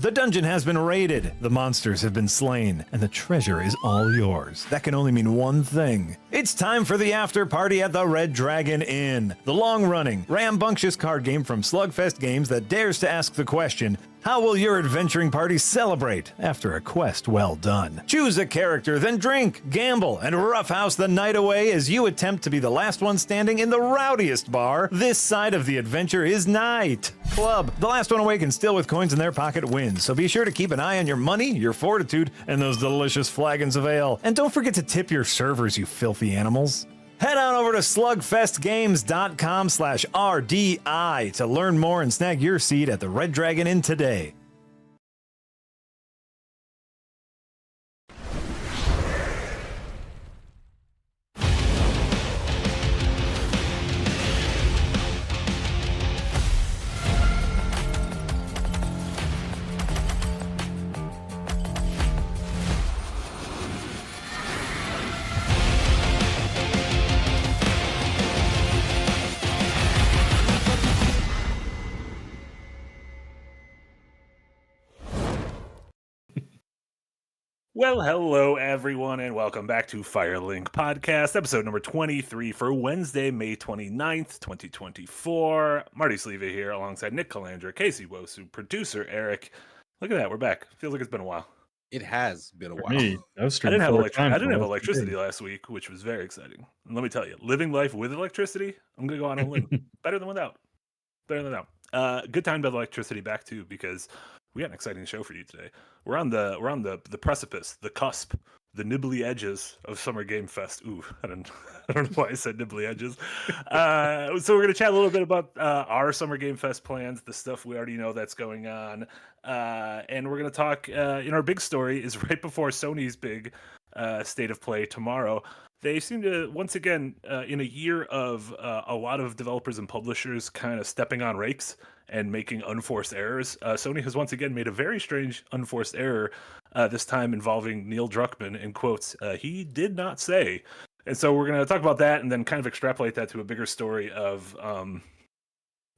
The dungeon has been raided, the monsters have been slain, and the treasure is all yours. That can only mean one thing. It's time for the after party at the Red Dragon Inn, the long-running, rambunctious card game from Slugfest Games that dares to ask the question, how will your adventuring party celebrate after a quest well done? Choose a character, then drink, gamble, and roughhouse the night away as you attempt to be the last one standing in the rowdiest bar this side of the adventure is night. Club, the last one awake and still with coins in their pocket wins, so be sure to keep an eye on your money, your fortitude, and those delicious flagons of ale. And don't forget to tip your servers, you filthy animals. Head on over to slugfestgames.com/RDI to learn more and snag your seat at the Red Dragon Inn today. Well, hello everyone, and welcome back to Firelink Podcast, episode number 23 for Wednesday, May 29th, 2024. Marty Sleva here, alongside Nick Calandra, Casey Wosu, producer Eric. Look at that, we're back. Feels like it's been a while. It has been a while. Me, I didn't have electricity last week, which was very exciting. And let me tell you, living life with electricity, I'm going to go on a limb. Better than without. Good time to have electricity back too, because we got an exciting show for you today. We're on the precipice, the cusp, the nibbly edges of Summer Game Fest. Ooh, I don't know why I said nibbly edges. So we're gonna chat a little bit about our Summer Game Fest plans, the stuff we already know that's going on, and we're gonna talk. In our big story is right before Sony's big state of play tomorrow. They seem to, once again, in a year of a lot of developers and publishers kind of stepping on rakes and making unforced errors, Sony has once again made a very strange unforced error, this time involving Neil Druckmann, in quotes, he did not say. And so we're going to talk about that and then kind of extrapolate that to a bigger story of,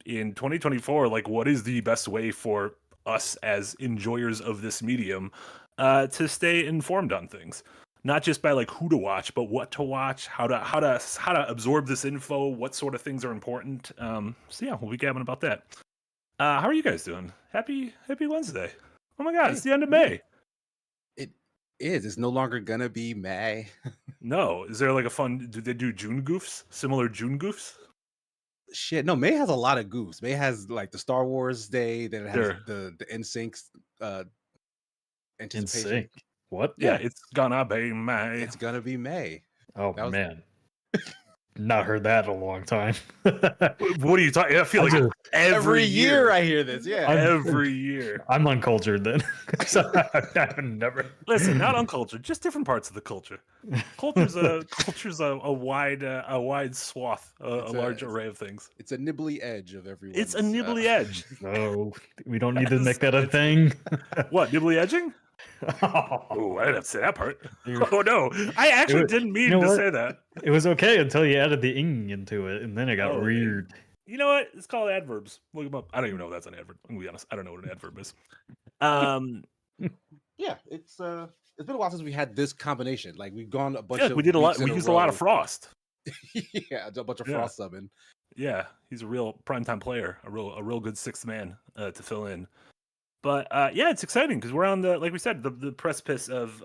in 2024, like, what is the best way for us as enjoyers of this medium to stay informed on things? Not just by like who to watch, but what to watch, how to absorb this info, what sort of things are important. So yeah, we'll be gabbing about that. How are you guys doing? Happy Wednesday! Oh my God, it's the end of May. It is. It's no longer gonna be May. No, is there like a fun? Do they do June goofs? Similar June goofs? Shit, no. May has a lot of goofs. May has like the Star Wars Day. Then it has the NSYNC's anticipation. NSYNC. What? Yeah, it's gonna be May. It's gonna be May. Oh man, not heard that in a long time. What are you talking? I feel like every year I hear this. Yeah, every year. I'm uncultured then. So I've never Listen. Not uncultured, just different parts of the culture. Culture's a wide swath, a large array of things. It's a nibbly edge of everyone. It's a nibbly edge. No, we don't need to make that a thing. What, nibbly edging? Oh, I didn't have to say that part. Oh no, I actually didn't mean to say that. It was okay until you added the ing into it, and then it got weird. You know what? It's called adverbs. Look them up. I don't even know if that's an adverb. I'm gonna be honest. I don't know what an adverb is. Yeah, it's been a while since we had this combination. Like we've gone a bunch of. We did a lot. We used a lot of Frost. Yeah, a bunch of Frost subbing. Yeah, he's a real primetime player, a real good sixth man to fill in. But yeah, it's exciting because we're on the, like we said, the precipice of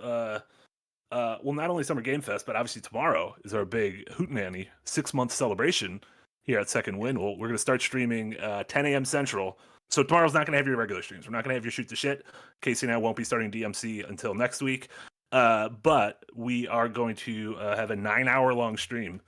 well, not only Summer Game Fest, but obviously tomorrow is our big hootenanny 6-month celebration here at Second Wind. Well, we're going to start streaming 10 a.m. Central. So tomorrow's not going to have your regular streams. We're not going to have your shoot the shit. Casey and I won't be starting DMC until next week. But we are going to have a 9-hour long stream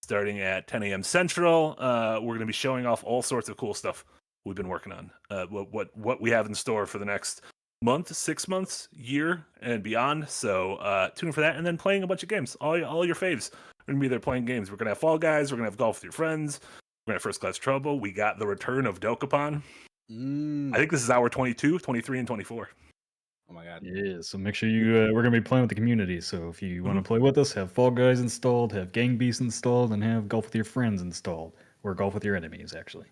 starting at 10 a.m. Central. We're going to be showing off all sorts of cool stuff we've been working on, what we have in store for the next month, 6 months, year, and beyond. So tune in for that, and then playing a bunch of games. All your faves are going to be there playing games. We're going to have Fall Guys. We're going to have Golf with Your Friends. We're going to have First Class Trouble. We got the return of Dokapon. I think this is hour 22, 23, and 24. Oh my God. Yeah, so make sure you, we're going to be playing with the community. So if you want to play with us, have Fall Guys installed, have Gang Beasts installed, and have Golf with Your Friends installed. Or Golf with Your Enemies, actually.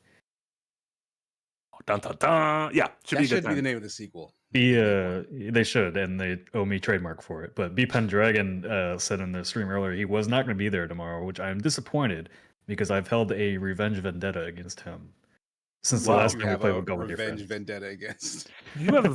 Dun, dun, dun. Yeah, That should be the name of the sequel. They should, and they owe me trademark for it. But B Pendragon said in the stream earlier he was not going to be there tomorrow, which I'm disappointed because I've held a revenge vendetta against him since the last time we played with Go with Your Friends. Revenge vendetta against. You have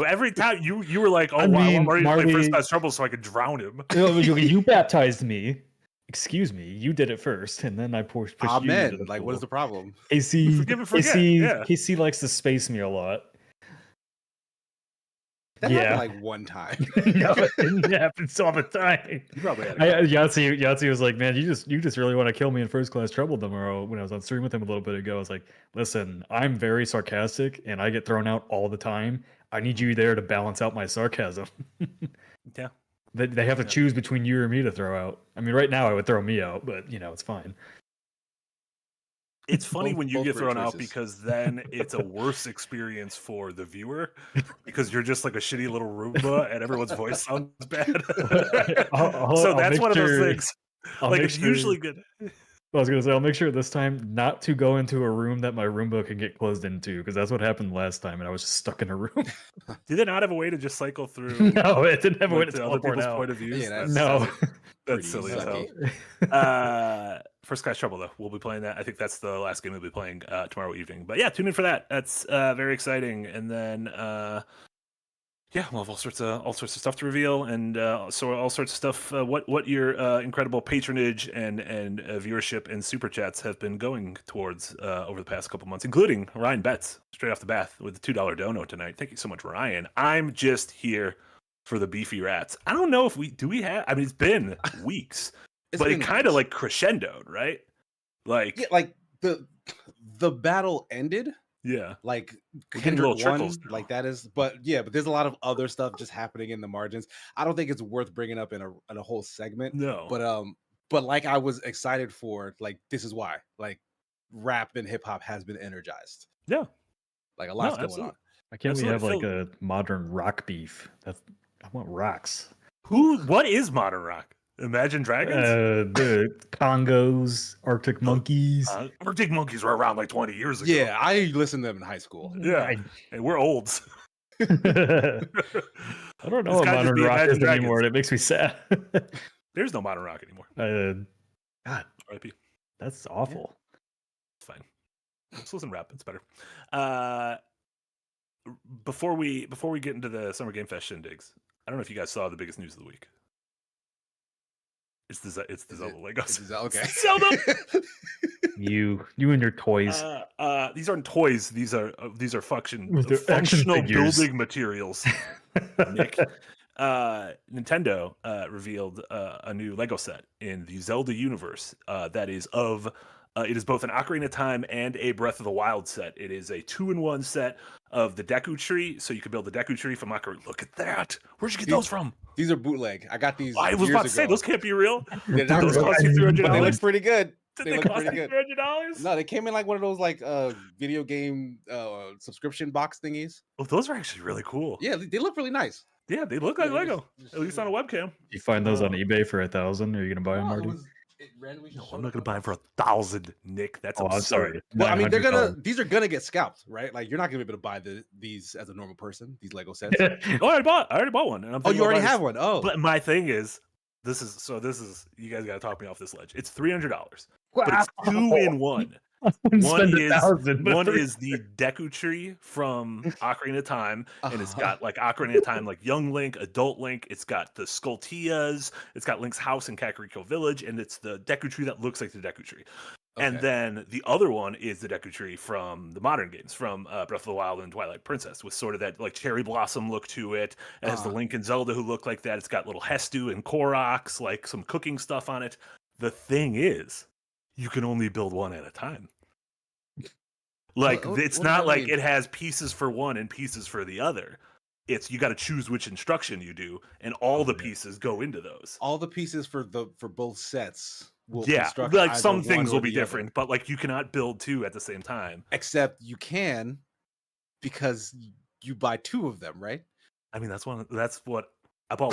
every time you were like, oh, I want Marty to play First Class Trouble so I could drown him. You baptized me. Excuse me, you did it first, and then I pushed Amen. you. Like, what is the problem? KC likes to space me a lot. That happened like one time. No, it happens all the time. You probably had Yahtzee was like, man, you just really want to kill me in First Class Trouble tomorrow. When I was on stream with him a little bit ago, I was like, listen, I'm very sarcastic and I get thrown out all the time. I need you there to balance out my sarcasm. Yeah. They have to choose between you or me to throw out. I mean, right now I would throw me out, but it's fine. It's funny when you get thrown out because then it's a worse experience for the viewer because you're just like a shitty little Roomba and everyone's voice sounds bad. So that's one of those things. It's usually good. I was gonna say I'll make sure this time not to go into a room that my Roomba can get closed into because that's what happened last time and I was just stuck in a room. Did they not have a way to just cycle through? No, it didn't have a way to other people's out. point of view. Yeah, that's silly as hell. First Class Trouble, though, we'll be playing that. I think that's the last game we'll be playing tomorrow evening. But yeah, tune in for that. That's very exciting. And then we'll have all sorts of stuff to reveal, and so all sorts of stuff. What your incredible patronage and viewership and super chats have been going towards over the past couple months, including Ryan Betts straight off the bat with the $2 dono tonight. Thank you so much, Ryan. I'm just here for the beefy rats. I don't know if we have. I mean, it's been weeks. But it kind of like crescendoed, right? Like, yeah, like the battle ended. Yeah, like Kendrick won, like that is. But there's a lot of other stuff just happening in the margins. I don't think it's worth bringing up in a whole segment. No, but like I was excited for, like, this is why, like, rap and hip hop has been energized. Yeah, like a lot's going on. Why can't we have like a modern rock beef? I want rocks. What is modern rock? Imagine Dragons? The Congos, Arctic Monkeys. Arctic Monkeys were around like 20 years ago. Yeah, I listened to them in high school. Yeah, and we're olds. I don't know what modern rock is anymore, and it makes me sad. There's no modern rock anymore. God, R.I.P. That's awful. Yeah. It's fine. Let's listen to rap. It's better. Before we get into the Summer Game Fest shindigs, I don't know if you guys saw the biggest news of the week. It's the Zelda Lego. Okay. Zelda. You and your toys. These aren't toys. These are functional building materials. Nick. Nintendo revealed a new Lego set in the Zelda universe that is it is both an Ocarina of Time and a Breath of the Wild set. It is a 2-in-1 set of the Deku Tree, so you can build the Deku Tree from Ocarina. Look at that! Where'd you get those from? These are bootleg. I got these. I was about to say those can't be real. Those cost you $300. They look pretty good. Did they cost you $300? No, they came in like one of those like video game subscription box thingies. Oh, those are actually really cool. Yeah, they look really nice. Yeah, they look like Lego, at least on a webcam. You find those on eBay for $1,000? Are you gonna buy them, Marty? No, I'm not gonna buy them for $1,000, Nick. That's absurd. Sorry. Well, I mean, these are gonna get scalped, right? Like, you're not gonna be able to buy these as a normal person. These Lego sets. I already bought one. And you already have one. Oh, but my thing is, this is you guys gotta talk me off this ledge. It's $300, but it's 2-in-1. One is the Deku Tree from Ocarina of Time, and it's got like Ocarina of Time, like young Link, adult Link. It's got the Skulltias. It's got Link's house in Kakariko Village, and it's the Deku Tree that looks like the Deku Tree. Okay. And then the other one is the Deku Tree from the modern games, from Breath of the Wild and Twilight Princess, with sort of that like cherry blossom look to it. It has the Link and Zelda who look like that. It's got little Hestu and Koroks, like some cooking stuff on it. The thing is, you can only build one at a time. Like, it's not like it has pieces for one and pieces for the other. It's you got to choose which instruction you do, and all the pieces go into those. All the pieces for both sets will construct like some things will be different, but like you cannot build two at the same time. Except you can, because you buy two of them, right? I mean, that's what I bought.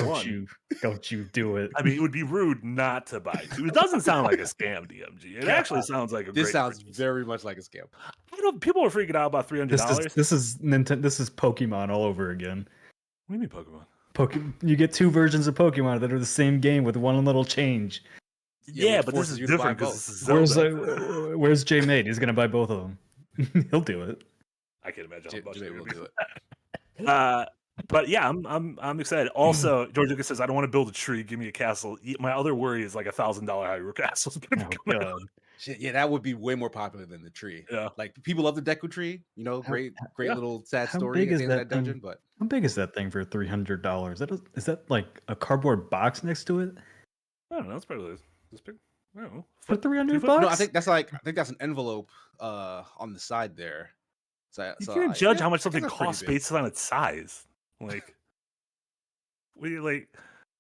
Don't you do it. I mean, it would be rude not to buy two. It doesn't sound like a scam, DMG. It actually sounds like This sounds very much like a scam. I people are freaking out about $300. This is Nintendo. This is Pokemon all over again. What do you mean Pokemon? You get 2 versions of Pokemon that are the same game with one little change. Yeah, but this is different because this is Zelda. Where's Jay Mate? He's gonna buy both of them. He'll do it. I can't imagine how much Jay will do it. But yeah, I'm excited. Also, George Lucas says I don't want to build a tree. Give me a castle. My other worry is like $1,000 Hyrule Castle. Shit, yeah, that would be way more popular than the tree. Yeah, like people love the Deku tree. You know, great little sad story big at is the end of that that dungeon. But how big is that thing for $300? Is that like a cardboard box next to it? I don't know. It's probably this big. I don't know. For $300? No, I think that's an envelope on the side there. So you can't judge how much something costs based on its size. Like, you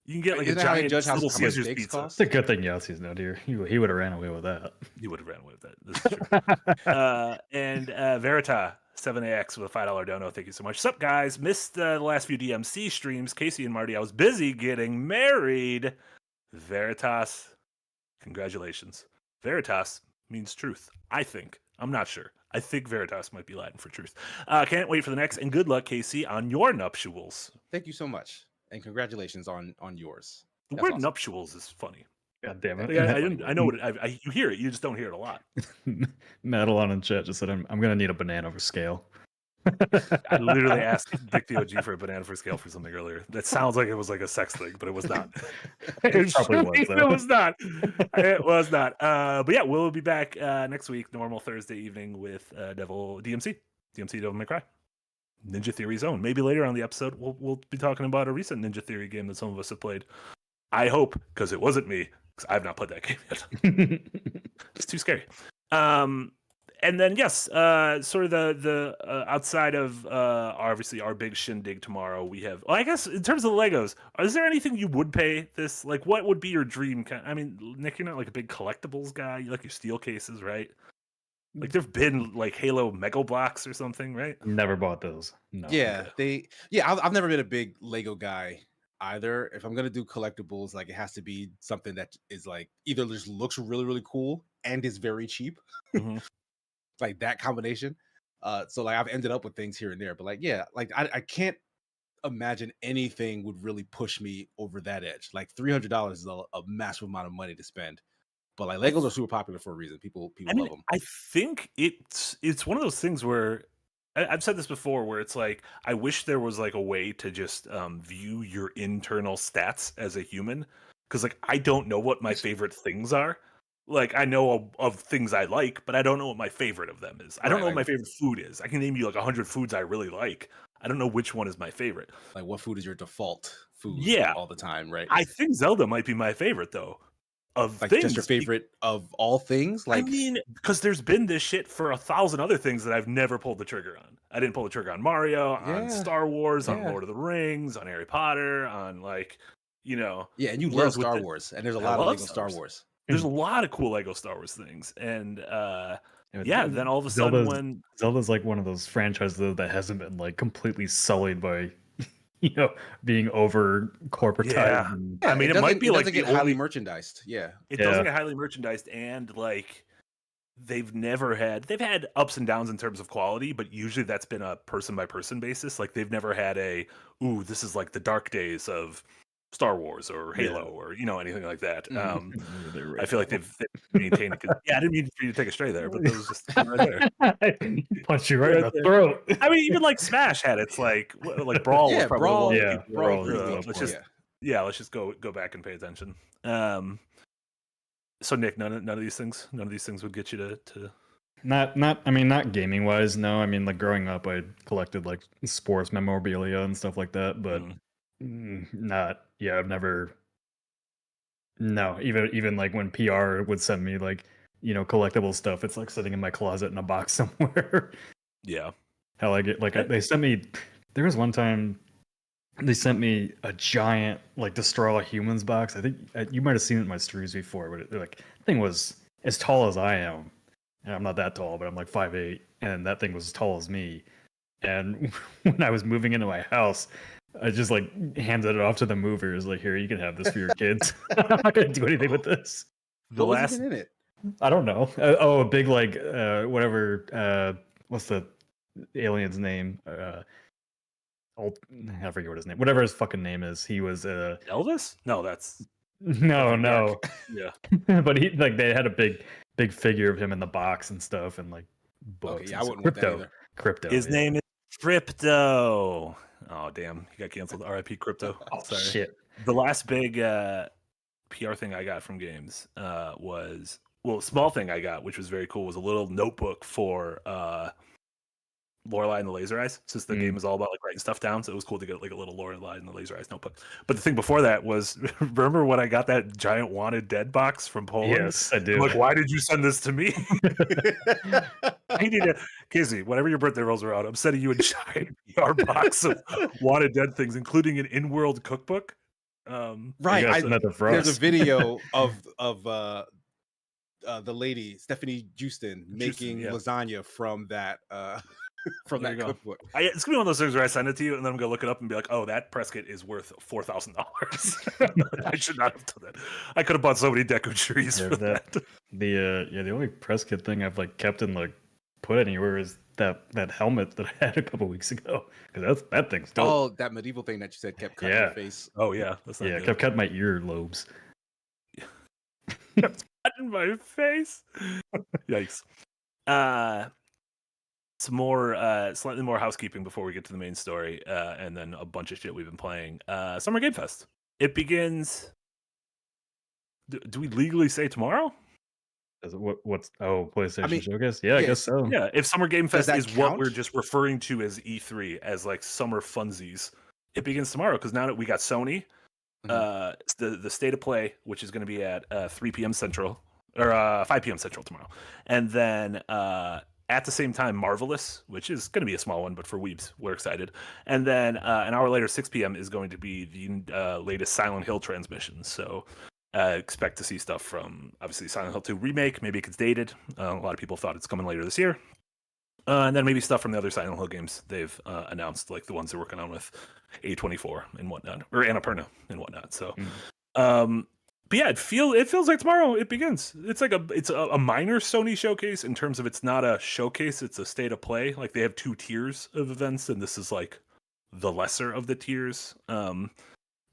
can get like a giant Little Caesars pizza. It's a good thing Yossi's not here. He would have ran away with that. He would have ran away with that. This is true. And Verita 7AX with a $5 dono. Thank you so much. What's up, guys? Missed the last few DMC streams. Casey and Marty, I was busy getting married. Veritas, congratulations. Veritas means truth, I think. I'm not sure. I think Veritas might be Latin for truth. Can't wait for the next, and good luck, Casey, on your nuptials. Thank you so much, and congratulations on yours. The word nuptials is funny. God damn it! I know what you hear it. You just don't hear it a lot. Madeline in chat just said, "I'm gonna need a banana for scale." I literally asked Dick the OG for a banana for scale for something earlier. That sounds like it was like a sex thing, but it was not. It probably was. It was not. It was not. But yeah, we'll be back next week, normal Thursday evening with DMC Devil May Cry, Ninja Theory Zone. Maybe later on the episode, we'll be talking about a recent Ninja Theory game that some of us have played. I hope, because it wasn't me, because I have not played that game yet. It's too scary. And then yes, sort of the outside of obviously our big shindig tomorrow, we have. Well, I guess in terms of the Legos, is there anything you would pay this? Like, what would be your dream? I mean, Nick, you're not like a big collectibles guy. You like your steel cases, right? Like there've been like Halo Mega Blocks or something, right? Never bought those. No. Yeah, I've never been a big Lego guy either. If I'm gonna do collectibles, like it has to be something that is like either just looks really really cool and is very cheap. Mm-hmm. Like that combination. So like I've ended up with things here and there, but like yeah, like I can't imagine anything would really push me over that edge. Like $300 is a massive amount of money to spend. But like Legos are super popular for a reason. People love them. I think it's one of those things where I've said this before, where it's like I wish there was like a way to just view your internal stats as a human, because like I don't know what my favorite things are. Like, I know of things I like, but I don't know what my favorite of them is. I don't know what my favorite food is. I can name you like 100 foods I really like. I don't know which one is my favorite. Like, what food is your default food all the time, right? I think Zelda might be my favorite, though. Of like things. Just your favorite of all things? Like, I mean, because there's been this shit for 1,000 other things that I've never pulled the trigger on. I didn't pull the trigger on Mario, on Star Wars, on Lord of the Rings, on Harry Potter, on like, you know. Yeah, and you love Star Wars, and there's a lot of Lego Star Wars. There's a lot of cool Lego Star Wars things, and then all of a sudden when Zelda's like one of those franchises that hasn't been like completely sullied by being over corporatized. Yeah. I mean, it might be like get highly merchandised. Yeah, it doesn't get highly merchandised, and like they've had ups and downs in terms of quality, but usually that's been a person by person basis. Like they've never had this is like the dark days of Star Wars or Halo or anything like that. I feel like they've maintained it. Yeah, I didn't mean for you to take a stray there, but that was just right there. Punch you right in the throat. I mean, even like Smash had its like Brawl was probably Brawl. Let's just go back and pay attention. So Nick, none of these things would get you to not gaming wise. No, I mean like growing up, I collected like sports memorabilia and stuff like that, but. I've never. No, even like when PR would send me like collectible stuff, it's like sitting in my closet in a box somewhere. Yeah. Hell, I get they sent me. There was one time they sent me a giant like Destroy All Humans box. I think you might have seen it in my streams before, but the thing was as tall as I am, and I'm not that tall, but I'm like 5'8", and that thing was as tall as me. And when I was moving into my house, I just like handed it off to the movers. Like, here, you can have this for your kids. I'm not gonna do anything with this. What was even in it? I don't know. A big like whatever what's the alien's name? I forget what his name. Whatever his fucking name is. He was Elvis? No, that's no. yeah. But he like they had a big figure of him in the box and stuff and like books. Okay, yeah, and I wouldn't want that either. Crypto. His name is Crypto. Oh damn, he got canceled. R.I.P. Crypto. Oh Sorry. shit. The last big PR thing I got from games was small thing I got, which was very cool, was a little notebook for Lorelei and the Laser Eyes, since the game is all about like writing stuff down. So it was cool to get like a little Lorelei and the Laser Eyes notebook. But the thing before that was, remember when I got that giant Wanted Dead box from Poland? Yes, I do. I'm like, why did you send this to me? I need to, Casey, whenever your birthday rolls around, I'm sending you a giant PR box of Wanted Dead things, including an in-world cookbook. Right. There's a video of the lady Stephanie Houston making lasagna from that from that cookbook. It's gonna be one of those things where I send it to you and then I'm gonna look it up and be like, oh, that press kit is worth $4,000. I should not have done that. I could have bought so many deco trees for that. The only press kit thing I've like kept and like put anywhere is that helmet that I had a couple weeks ago, because that thing's dope. Oh, that medieval thing that you said kept cutting your face. Oh yeah, that's not good. Kept cutting my earlobes. Kept cutting my face. Yikes. Some more, slightly more housekeeping before we get to the main story, and then a bunch of shit we've been playing. Summer Game Fest. It begins. Do we legally say tomorrow? What's PlayStation Showcase? Yeah, I guess so. Yeah, if Summer Game Fest is count? what we're just referring to as E3, as like summer funsies, it begins tomorrow, because now that we got Sony, the State of Play, which is going to be at 3 p.m. Central, or 5 p.m. Central tomorrow, and then at the same time, Marvelous, which is going to be a small one, but for weebs, we're excited. And then an hour later, 6 p.m. is going to be the latest Silent Hill transmission. So expect to see stuff from, obviously, Silent Hill 2 Remake. Maybe it gets dated. A lot of people thought it's coming later this year. And then maybe stuff from the other Silent Hill games they've announced, like the ones they're working on with A24 and whatnot, or Annapurna and whatnot. So, but yeah, it feels like tomorrow it begins. It's like a minor Sony showcase in terms of it's not a showcase, it's a State of Play. Like they have 2 tiers of events, and this is like the lesser of the tiers,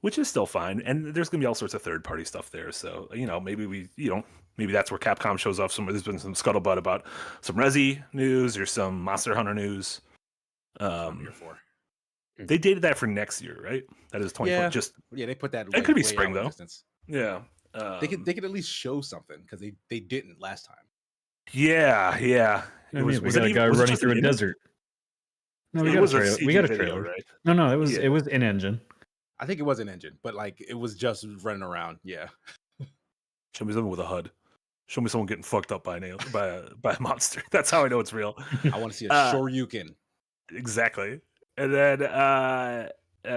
which is still fine. And there's gonna be all sorts of third-party stuff there. So maybe maybe that's where Capcom shows off some. There's been some scuttlebutt about some Resi news or some Monster Hunter news. They dated that for next year, right? That is 2020. Yeah, they put that. It could be spring though. Yeah. They could at least show something, because they didn't last time. Yeah. We got a guy running through a desert. No, we got a trailer, right? No, it was in engine. I think it was an engine, but like it was just running around. Yeah. Show me someone with a HUD. Show me someone getting fucked up by a monster. That's how I know it's real. I want to see a Shoryuken. Exactly. And then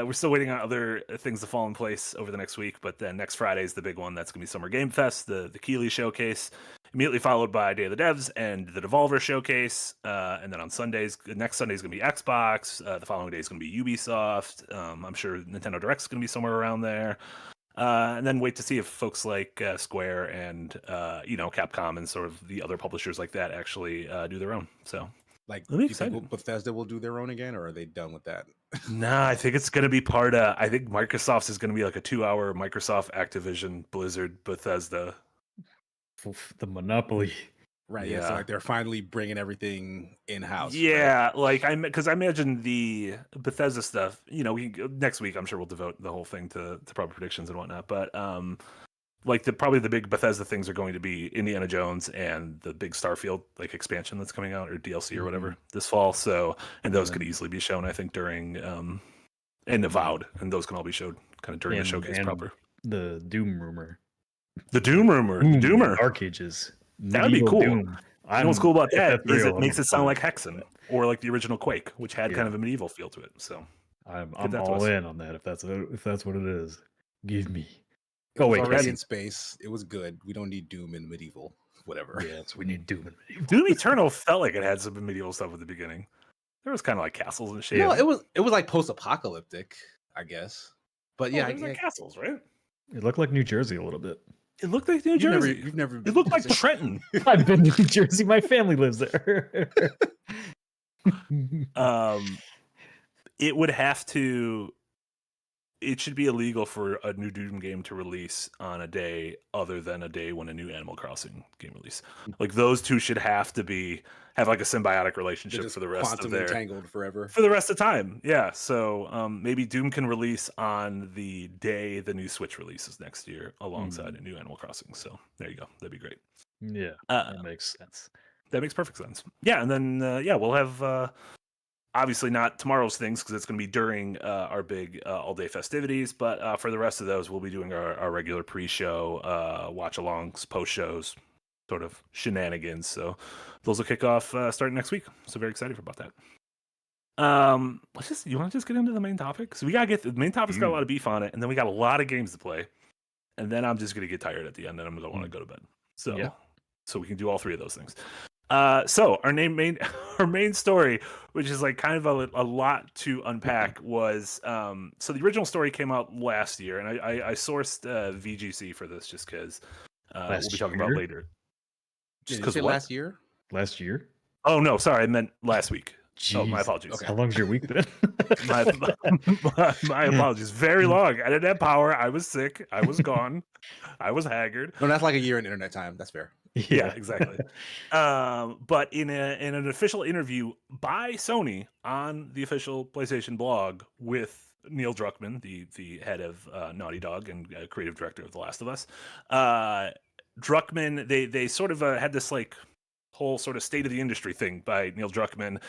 we're still waiting on other things to fall in place over the next week. But then next Friday is the big one. That's going to be Summer Game Fest, the Keighley Showcase, immediately followed by Day of the Devs and the Devolver Showcase. And then on Sundays, next Sunday is going to be Xbox. The following day is going to be Ubisoft. I'm sure Nintendo Direct is going to be somewhere around there. And then wait to see if folks like Square and Capcom and sort of the other publishers like that actually do their own. So. Like, do you think Bethesda will do their own again, or are they done with that? Nah, I think it's going to be part of. I think Microsoft's is going to be like a 2-hour Microsoft, Activision, Blizzard, Bethesda. The monopoly. Right. Yeah. So like they're finally bringing everything in house. Yeah. Right? Like because I imagine the Bethesda stuff. Next week I'm sure we'll devote the whole thing to proper predictions and whatnot. But like probably the big Bethesda things are going to be Indiana Jones and the big Starfield like expansion that's coming out, or DLC or whatever this fall. So, and those could easily be shown, I think, during and Avowed, and those can all be showed kind of during the showcase proper. The Doom rumor. The Doomer. Dark Ages. That would be cool. Doom. What's cool about that is it makes it sound like Hexen or like the original Quake, which had kind of a medieval feel to it. So I'm all in on that. If that's what it is, give me. It was already in space. It was good. We don't need Doom in medieval. Whatever. Yes, we need Doom in medieval. Doom Eternal felt like it had some medieval stuff at the beginning. There was kind of like castles and shit. No, it was like post-apocalyptic, I guess. But yeah, it was like castles, right? It looked like New Jersey a little bit. It looked like New Jersey. You've never. It looked like Trenton. I've been to New Jersey. My family lives there. It would have to. It should be illegal for a new Doom game to release on a day other than a day when a new Animal Crossing game release. Like those two should have to have like a symbiotic relationship for the rest quantum of their entangled forever for the rest of time. Yeah. So maybe Doom can release on the day the new Switch releases next year alongside a new Animal Crossing. So there you go. That'd be great. Yeah, that makes sense. That makes perfect sense. Yeah, and then we'll have obviously not tomorrow's things because it's going to be during our big all-day festivities. But for the rest of those, we'll be doing our regular pre-show, watch-alongs, post-shows, sort of shenanigans. So those will kick off starting next week. So very excited about that. You want to just get into the main topic? So we gotta get the main topic's got a lot of beef on it, and then we got a lot of games to play, and then I'm just gonna get tired at the end, and I'm gonna want to go to bed. So we can do all three of those things. So our main story, which is like kind of a lot to unpack, was so the original story came out last year, and I sourced VGC for this just because we'll be talking about later. Just because last year? Last year? Oh no, sorry, I meant last week. Jeez. Oh, my apologies. Okay. How long's your week been? my apologies. Very long. I didn't have power. I was sick. I was gone. I was haggard. No, that's like a year in internet time. That's fair. Yeah, exactly. But in an official interview by Sony on the official PlayStation blog with Neil Druckmann, the head of Naughty Dog and creative director of The Last of Us, Druckmann, they sort of had this like whole sort of state of the industry thing by Neil Druckmann,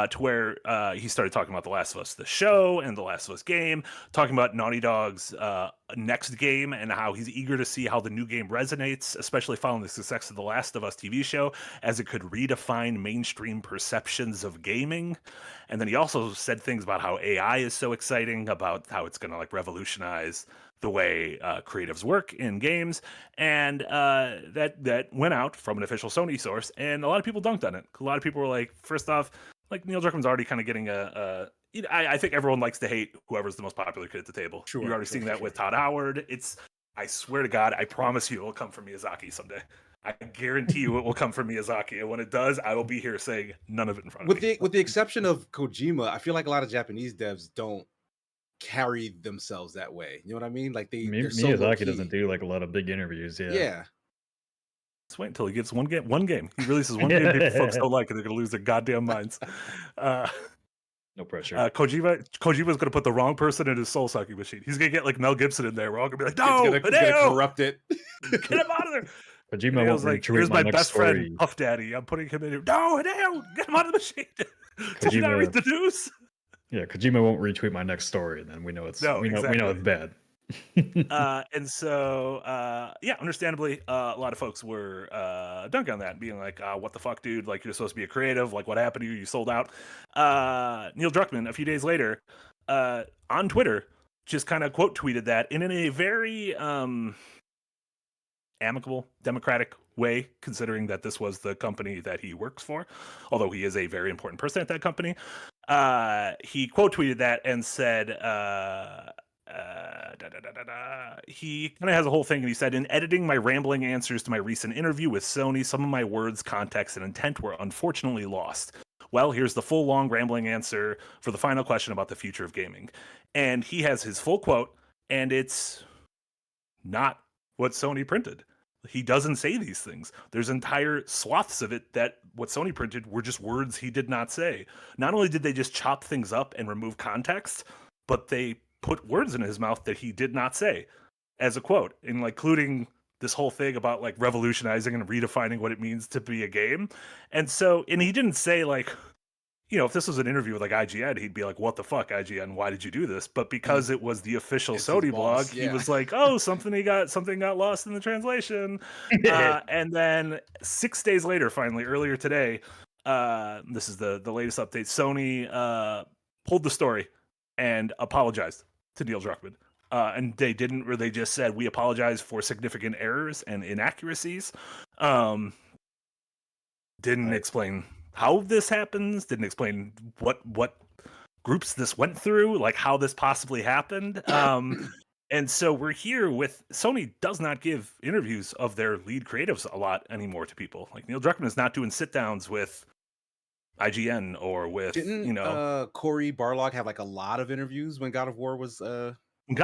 to where he started talking about The Last of Us, the show, and The Last of Us game, talking about Naughty Dog's next game and how he's eager to see how the new game resonates, especially following the success of The Last of Us TV show, as it could redefine mainstream perceptions of gaming. And then he also said things about how AI is so exciting, about how it's going to like revolutionize the way creatives work in games, and that went out from an official Sony source, and a lot of people dunked on it. A lot of people were like, first off, like Neil Druckmann's already kind of getting I think everyone likes to hate whoever's the most popular kid at the table. Sure, you're already seeing that with Todd Howard. I swear to God, I promise you it will come from Miyazaki someday. I guarantee you it will come from Miyazaki, and when it does, I will be here saying none of it in front of me. With the exception of Kojima, I feel like a lot of Japanese devs don't carry themselves that way. You know what I mean? Like Miyazaki doesn't do like a lot of big interviews. Yeah. Let's wait until he gets one game. He releases one game people folks don't like, and they're gonna lose their goddamn minds. No pressure. Kojima's gonna put the wrong person in his soul sucking machine. He's gonna get like Mel Gibson in there. We're all gonna be like, no, he's gonna corrupt it. Get him out of there. Kojima was like, here's my best friend, Puff Daddy. I'm putting him in here. No, get him out of the machine. Did you not read the news? Yeah, Kojima won't retweet my next story, and then we know it's we know it's bad. And so understandably, a lot of folks were dunking on that, being like, "What the fuck, dude? Like, you're supposed to be a creative. Like, what happened to you? You sold out." Neil Druckmann, a few days later, on Twitter, just kind of quote tweeted that, and in a very amicable, democratic way, considering that this was the company that he works for, although he is a very important person at that company. He quote tweeted that and said, he kind of has a whole thing, and he said, in editing my rambling answers to my recent interview with Sony, some of my words, context, and intent were unfortunately lost. Well, here's the full long rambling answer for the final question about the future of gaming. And he has his full quote, and it's not what Sony printed. He doesn't say these things. There's entire swaths of it that what Sony printed were just words he did not say. Not only did they just chop things up and remove context, but they put words in his mouth that he did not say as a quote, and like including this whole thing about like revolutionizing and redefining what it means to be a game. And so, and he didn't say like, you know, if this was an interview with like IGN, he'd be like, what the fuck, IGN, why did you do this? But because it was the official Sony blog, he was like, oh, something got lost in the translation. And then 6 days later, finally, earlier today, this is the latest update, Sony pulled the story and apologized to Neil Druckmann. And they didn't, or they just said, we apologize for significant errors and inaccuracies. Didn't explain how this happens, didn't explain what groups this went through, like how this possibly happened. And so we're here with Sony does not give interviews of their lead creatives a lot anymore to people. Like Neil Druckmann is not doing sit downs with IGN or with Didn't Corey Barlog have like a lot of interviews when God of War was God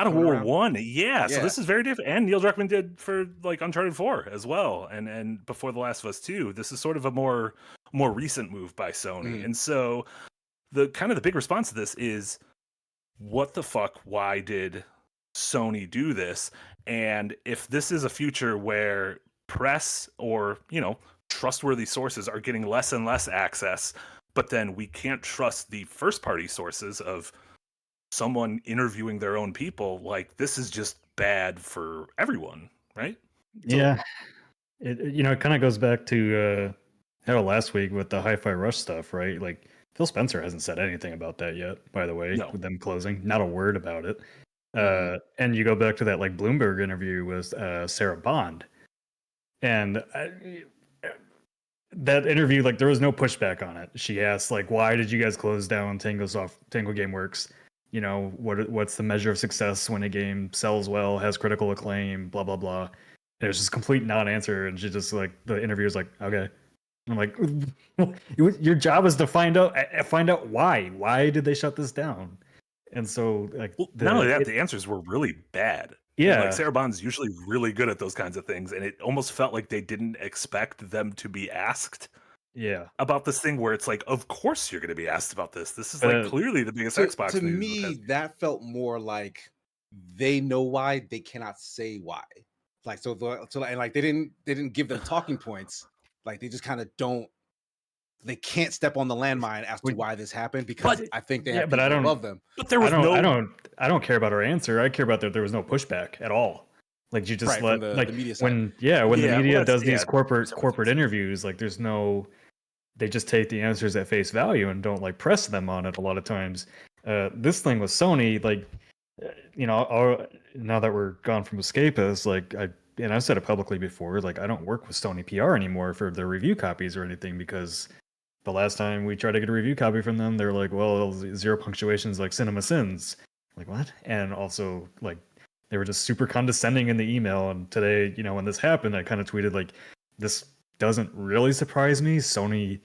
of coming War around? 1, yeah. So Yeah. this is very different. And Neil Druckmann did for like Uncharted 4 as well, and before The Last of Us 2. This is sort of a more recent move by Sony, Mhm. and so the big response to this is, what the fuck? Why did Sony do this? And if this is a future where press or trustworthy sources are getting less and less access, but then we can't trust the first party sources of someone interviewing their own people, like this is just bad for everyone, right? Yeah, it kind of goes back to last week with the Hi-Fi Rush stuff, right? Like Phil Spencer hasn't said anything about that yet, by the way, No. with them closing, not a word about it. Mhm. And you go back to that like Bloomberg interview with Sarah Bond, and that interview, like there was no pushback on it. She asked like, "Why did you guys close down Tango GameWorks? You know, what's the measure of success when a game sells well, has critical acclaim, blah blah blah." And it was just complete non-answer, and she just like the interviewer's like, "Okay." I'm like, your job is to find out why. Why did they shut this down? And so like not only that, the answers were really bad. And like yeah, Sarah Bond's usually really good at those kinds of things, and it almost felt like they didn't expect them to be asked yeah. about this thing, where it's like, of course you're going to be asked about this. This is like clearly the biggest Xbox To news. me, that felt more like they know why, they cannot say why. Like and like they didn't give them talking points. Like they just kind of they can't step on the landmine as to why this happened, because I think they have but I people don't above them. But there was I don't care about her answer. I care about that there was no pushback at all. Like you just Right, let from the like media side. when the Yeah, media well, does that's- these yeah, corporate separate things. interviews, like there's no, they just take the answers at face value and don't like press them on it a lot of times. This thing with Sony, like now that we're gone from Escapist, like I've said it publicly before, like I don't work with Sony PR anymore for the review copies or anything, because the last time we tried to get a review copy from them, they're like, well, zero punctuations like Cinema Sins. Like, what? And also, like, they were just super condescending in the email. And today, when this happened, I kind of tweeted, like, this doesn't really surprise me. Sony,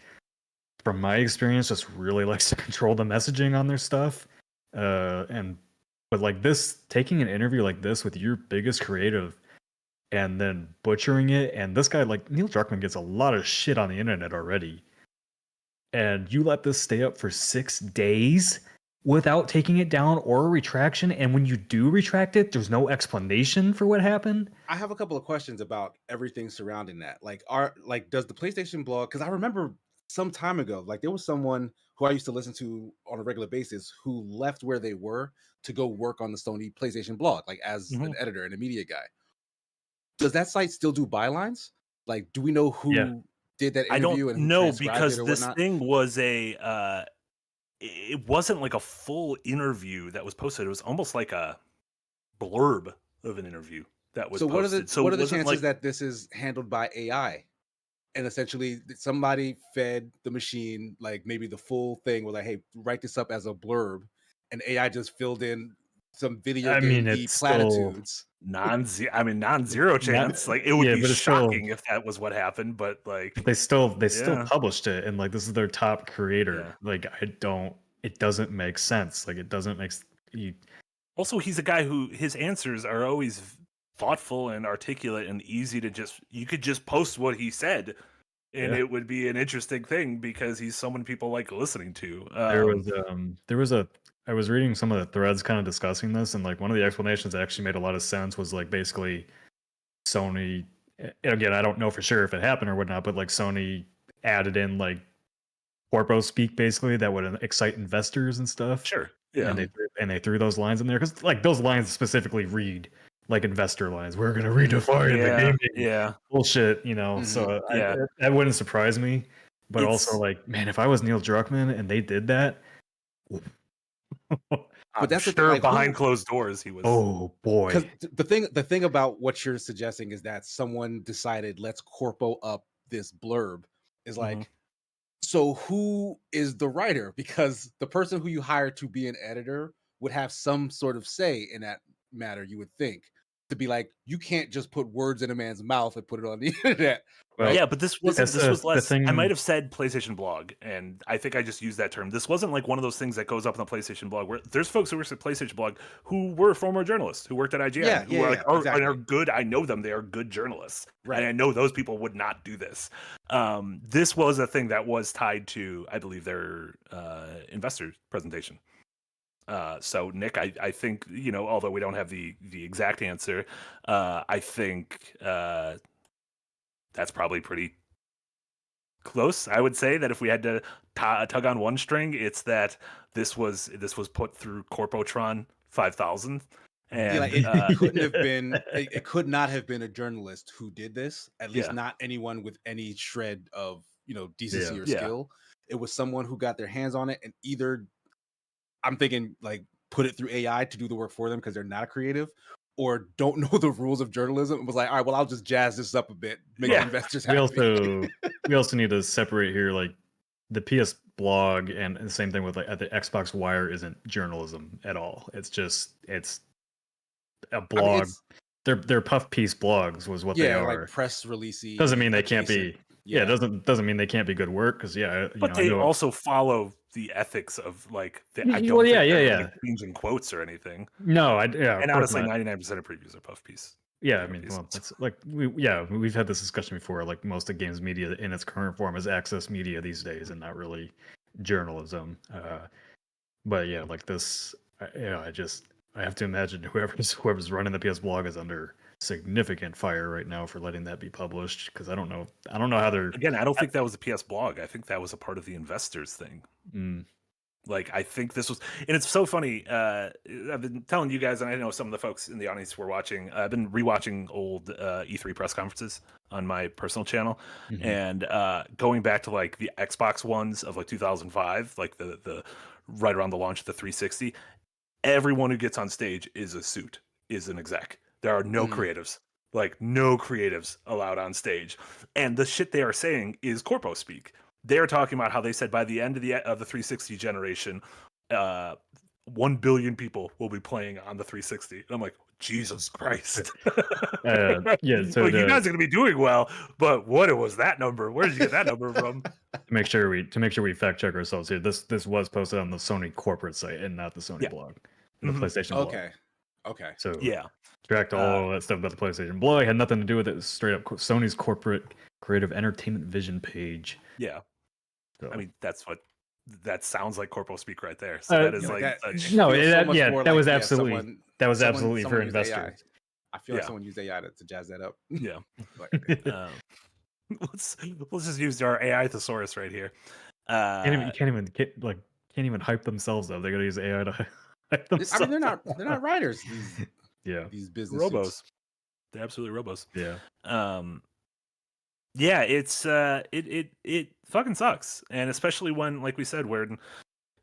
from my experience, just really likes to control the messaging on their stuff. But like this, taking an interview like this with your biggest creative and then butchering it, and this guy, like, Neil Druckmann gets a lot of shit on the internet already, and you let this stay up for 6 days without taking it down or a retraction, and when you do retract it, there's no explanation for what happened. I have a couple of questions about everything surrounding that. Like, does the PlayStation blog? Because I remember some time ago, like there was someone who I used to listen to on a regular basis who left where they were to go work on the Sony PlayStation blog, like as an editor and a media guy. Does that site still do bylines? Like, do we know who did that interview and who transcribed because it or this whatnot? thing was it wasn't like a full interview that was posted. It was almost like a blurb of an interview that was posted. What are the chances like, that this is handled by AI? And essentially somebody fed the machine like maybe the full thing, was like, hey, write this up as a blurb, and AI just filled in some video game It's platitudes. non-zero chance. Like, it would be but it's shocking if that was what happened, but like they still published it, and like this is their top creator. Yeah. Like it doesn't make sense. Like it doesn't make Also, he's a guy who his answers are always thoughtful and articulate and easy to you could just post what he said and it would be an interesting thing because he's someone people like listening to. I was reading some of the threads kind of discussing this, and like one of the explanations that actually made a lot of sense was like basically Sony, again, I don't know for sure if it happened or whatnot, but like Sony added in like corpo speak basically that would excite investors and stuff. Sure. Yeah. And they threw those lines in there because like those lines specifically read like investor lines. We're gonna redefine the gaming bullshit, So that wouldn't surprise me. But also, like, man, if I was Neil Druckmann and they did that, but that's sure, the thing, like, behind closed doors he was. Oh boy! Because the thing about what you're suggesting is that someone decided let's corpo up this blurb is like. So who is the writer? Because the person who you hire to be an editor would have some sort of say in that matter, you would think. to be like, you can't just put words in a man's mouth and put it on the internet. Well, yeah, but this wasn't. This was less. thing... I might have said PlayStation blog, and I think I just used that term. This wasn't like one of those things that goes up on the PlayStation blog where there's folks who work at PlayStation blog who were former journalists who worked at IGN, who are good. I know them; they are good journalists, right. And I know those people would not do this. This was a thing that was tied to, I believe, their investor presentation. So Nick, I think, although we don't have the exact answer, I think that's probably pretty close. I would say that if we had to tug on one string, it's that this was put through Corpotron 5000, and it couldn't have been. It could not have been a journalist who did this. At least not anyone with any shred of decency or skill. It was someone who got their hands on it and either, I'm thinking, like, put it through AI to do the work for them because they're not a creative, or don't know the rules of journalism and was like, all right, well, I'll just jazz this up a bit, make investors happy. We also need to separate here, like, the PS blog and the same thing with like at the Xbox Wire isn't journalism at all. It's a blog. They're puff piece blogs was what they are. Like press releasey. Doesn't mean they can't be. Yeah, it doesn't mean they can't be good work because but they also follow the ethics of like. I don't think they're changing quotes or anything. No, and honestly, 99% of previews are puff piece. Yeah, I mean, it's like we've had this discussion before. Like most of games media in its current form is access media these days, and not really journalism. But yeah, like this, I have to imagine whoever's running the PS blog is under significant fire right now for letting that be published, because I don't know how they're. Again, I don't think that was a PS blog. I think that was a part of the investors thing. Like, I think this was, and it's so funny. I've been telling you guys, and I know some of the folks in the audience were watching. I've been rewatching old E3 press conferences on my personal channel, and going back to like the Xbox ones of like 2005, like the right around the launch of the 360. Everyone who gets on stage is a suit, is an exec. There are no creatives, like no creatives allowed on stage. And the shit they are saying is corpo speak. They're talking about how they said by the end of the 360 generation, 1 billion people will be playing on the 360. And I'm like, Jesus Christ. So like, you guys are going to be doing well, but what was that number? Where did you get that number from? To make sure we fact check ourselves here, this was posted on the Sony corporate site and not the Sony blog, the PlayStation blog. Okay. So tracked all that stuff about the PlayStation blog. It had nothing to do with it. It was straight up Sony's corporate creative entertainment vision page. Yeah. So. I mean, that sounds like corpo speak right there. So that is that was absolutely for investors. AI. I feel like someone used AI to jazz that up. Yeah. Let's just use our AI thesaurus right here. Can't even hype themselves up. They're gonna use AI to hype themselves. I mean, they're not writers. These business robos. suits. They're absolutely robos. Yeah. Yeah, it's it fucking sucks, and especially when, like we said, where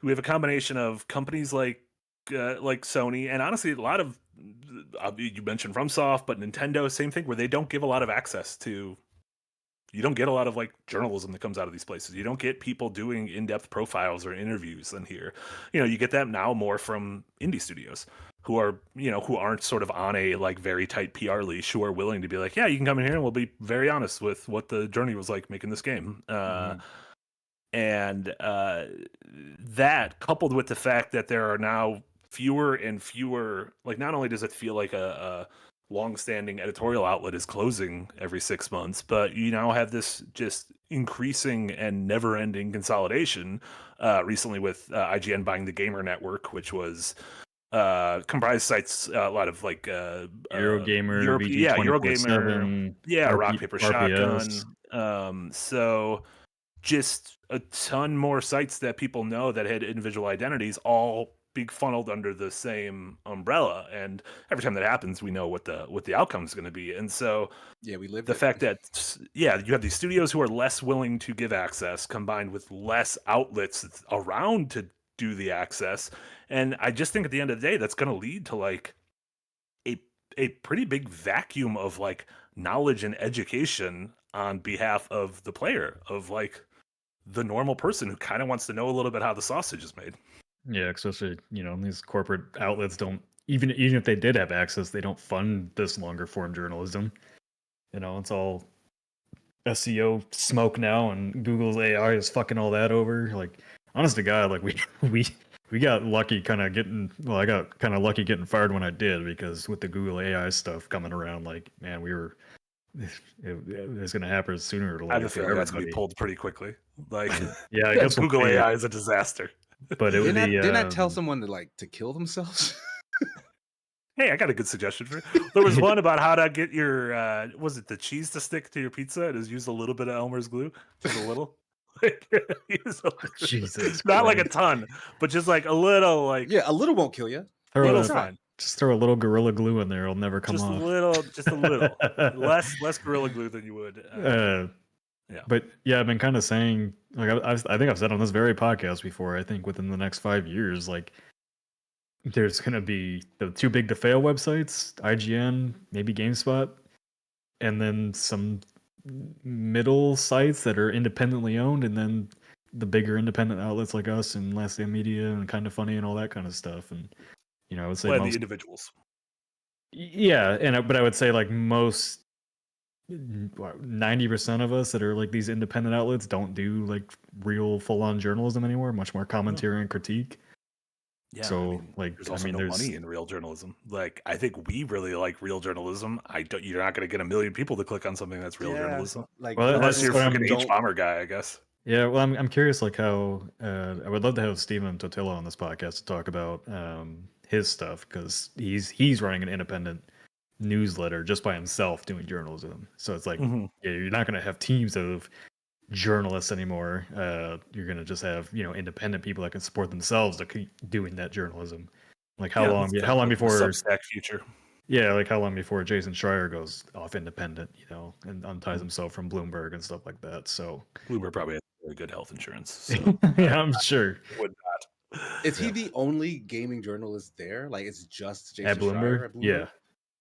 we have a combination of companies like Sony, and honestly, a lot of you mentioned FromSoft, but Nintendo, same thing, where they don't give a lot of access to. You don't get a lot of like journalism that comes out of these places. You don't get people doing in-depth profiles or interviews in here. You get that now more from indie studios who aren't sort of on a like very tight PR leash, who are willing to be like, yeah, you can come in here and we'll be very honest with what the journey was like making this game. And that coupled with the fact that there are now fewer and fewer, like not only does it feel like a long-standing editorial outlet is closing every 6 months, but you now have this just increasing and never-ending consolidation. Recently, with IGN buying the Gamer Network, which was comprised sites a lot of like Eurogamer, Eurogamer, Rock Paper Shotgun. So just a ton more sites that people know that had individual identities, all being funneled under the same umbrella, and every time that happens, we know what the outcome is going to be. And so, we live the fact that you have these studios who are less willing to give access, combined with less outlets around to do the access, and I just think at the end of the day, that's going to lead to like a pretty big vacuum of like knowledge and education on behalf of the player, of like the normal person who kind of wants to know a little bit how the sausage is made. Yeah, especially these corporate outlets don't even if they did have access, they don't fund this longer form journalism. It's all SEO smoke now, and Google's AI is fucking all that over. Like, honest to God, like we got lucky kind of getting. Well, I got kind of lucky getting fired when I did, because with the Google AI stuff coming around, like, man, it was going to happen sooner or later. I have a feeling that's going to be pulled pretty quickly. Like, yeah, I guess Google AI is a disaster. But it would be. Didn't I tell someone to kill themselves? Hey, I got a good suggestion for you. There was one about how to get your was it the cheese to stick to your pizza? And is use a little bit of Elmer's glue, just a little. Jesus, not like a ton, but just like a little. Like, yeah, a little won't kill you. Little's fine. Just throw a little Gorilla Glue in there; it'll never come off. Just a little, less Gorilla Glue than you would. Yeah, but yeah, I've been kind of saying, like, I think I've said on this very podcast before. I think within the next 5 years, like, there's gonna be the too big to fail websites, IGN, maybe GameSpot, and then some middle sites that are independently owned, and then the bigger independent outlets like us and Last Day Media and Kind of Funny and all that kind of stuff. And I would say the individuals. Yeah, but I would say like most 90% of us that are like these independent outlets don't do like real full-on journalism anymore. Much more commentary and critique. Yeah, so there's also no money in real journalism. Like, I think we really like real journalism. You're not going to get 1 million people to click on something that's real journalism. Like, unless you're a fucking H-bomber guy, I guess. Yeah, well, I'm curious, like, how I would love to have Steven Totilo on this podcast to talk about his stuff, because he's running an independent newsletter just by himself doing journalism. So it's like, yeah, you're not going to have teams of journalists anymore. You're going to just have independent people that can support themselves to keep doing that journalism. Like, how long before Substack future? Yeah, like how long before Jason Schreier goes off independent, and unties himself from Bloomberg and stuff like that. So Bloomberg probably has very good health insurance. So yeah, I'm sure. Would not. Is he the only gaming journalist there? Like, it's just Jason at Bloomberg? Schreier at Bloomberg?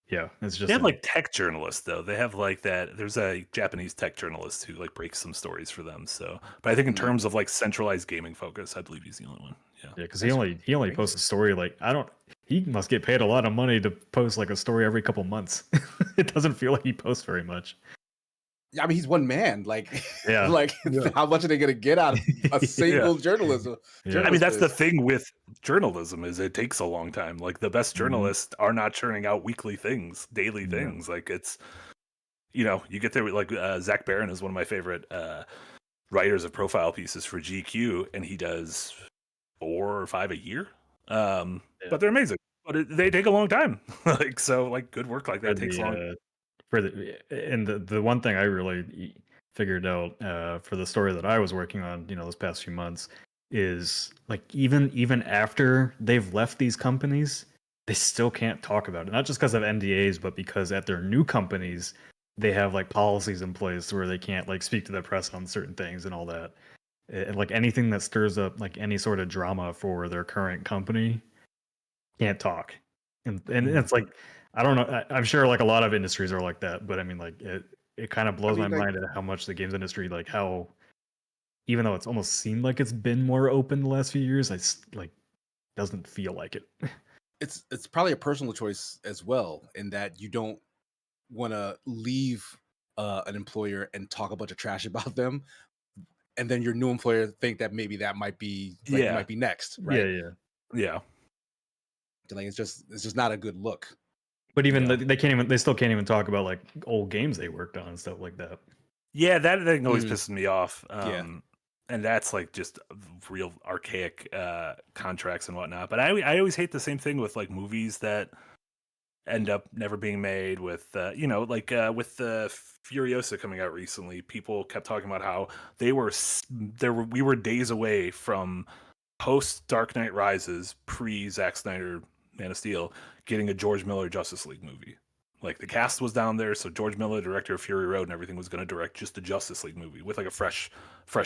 Yeah, it's just. They have like tech journalists though. They have like that. There's a Japanese tech journalist who like breaks some stories for them. So, but I think in terms of like centralized gaming focus, I believe he's the only one. Yeah, because he only posts a story like he must get paid a lot of money to post like a story every couple months. It doesn't feel like he posts very much. I mean, he's one man. Like, yeah. How much are they going to get out of a single journalism? Yeah. I mean, that's the thing with journalism is it takes a long time. Like, the best journalists are not churning out weekly things, daily things. Like, it's, you get there with like Zach Barron is one of my favorite writers of profile pieces for GQ, and he does 4 or 5 a year. But they're amazing. But they take a long time. Good work like that takes long. And the one thing I really figured out for the story that I was working on, those past few months, is like even after they've left these companies, they still can't talk about it. Not just because of NDAs, but because at their new companies, they have like policies in place where they can't like speak to the press on certain things and all that. And like anything that stirs up like any sort of drama for their current company can't talk. And it's like, I don't know. I'm sure like a lot of industries are like that, but I mean, like it kind of blows my mind at how much the games industry, like how, even though it's almost seemed like it's been more open the last few years, doesn't feel like it. It's probably a personal choice as well, in that you don't want to leave an employer and talk a bunch of trash about them, and then your new employer think that maybe that might be might be next, right? Yeah. Like, it's just not a good look. But even they still can't even talk about like old games they worked on and stuff like that. Yeah, that thing always pisses me off. And that's like just real archaic contracts and whatnot. But I always hate the same thing with like movies that end up never being made. With with the Furiosa coming out recently, people kept talking about how we were days away from post Dark Knight Rises, pre Zack Snyder Man of Steel, getting a George Miller Justice League movie. Like, the cast was down there, so George Miller, director of Fury Road and everything, was going to direct just a Justice League movie with like a fresh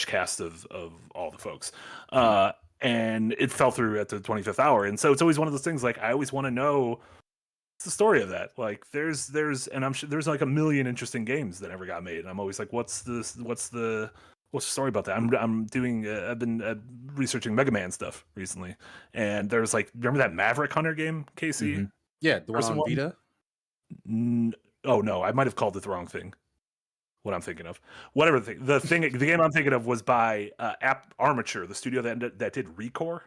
cast of all the folks. And it fell through at the 25th hour. And so it's always one of those things, like, I always want to know the story of that. Like, there's and I'm sure there's like a million interesting games that never got made. And I'm always like, what's the story about that? I've been researching Mega Man stuff recently, and there's like, remember that Maverick Hunter game, Casey? Mm-hmm. Yeah, the one on Vita. Oh no, I might have called it the wrong thing. What I'm thinking of, whatever the game I'm thinking of was by App Armature, the studio that did Recore,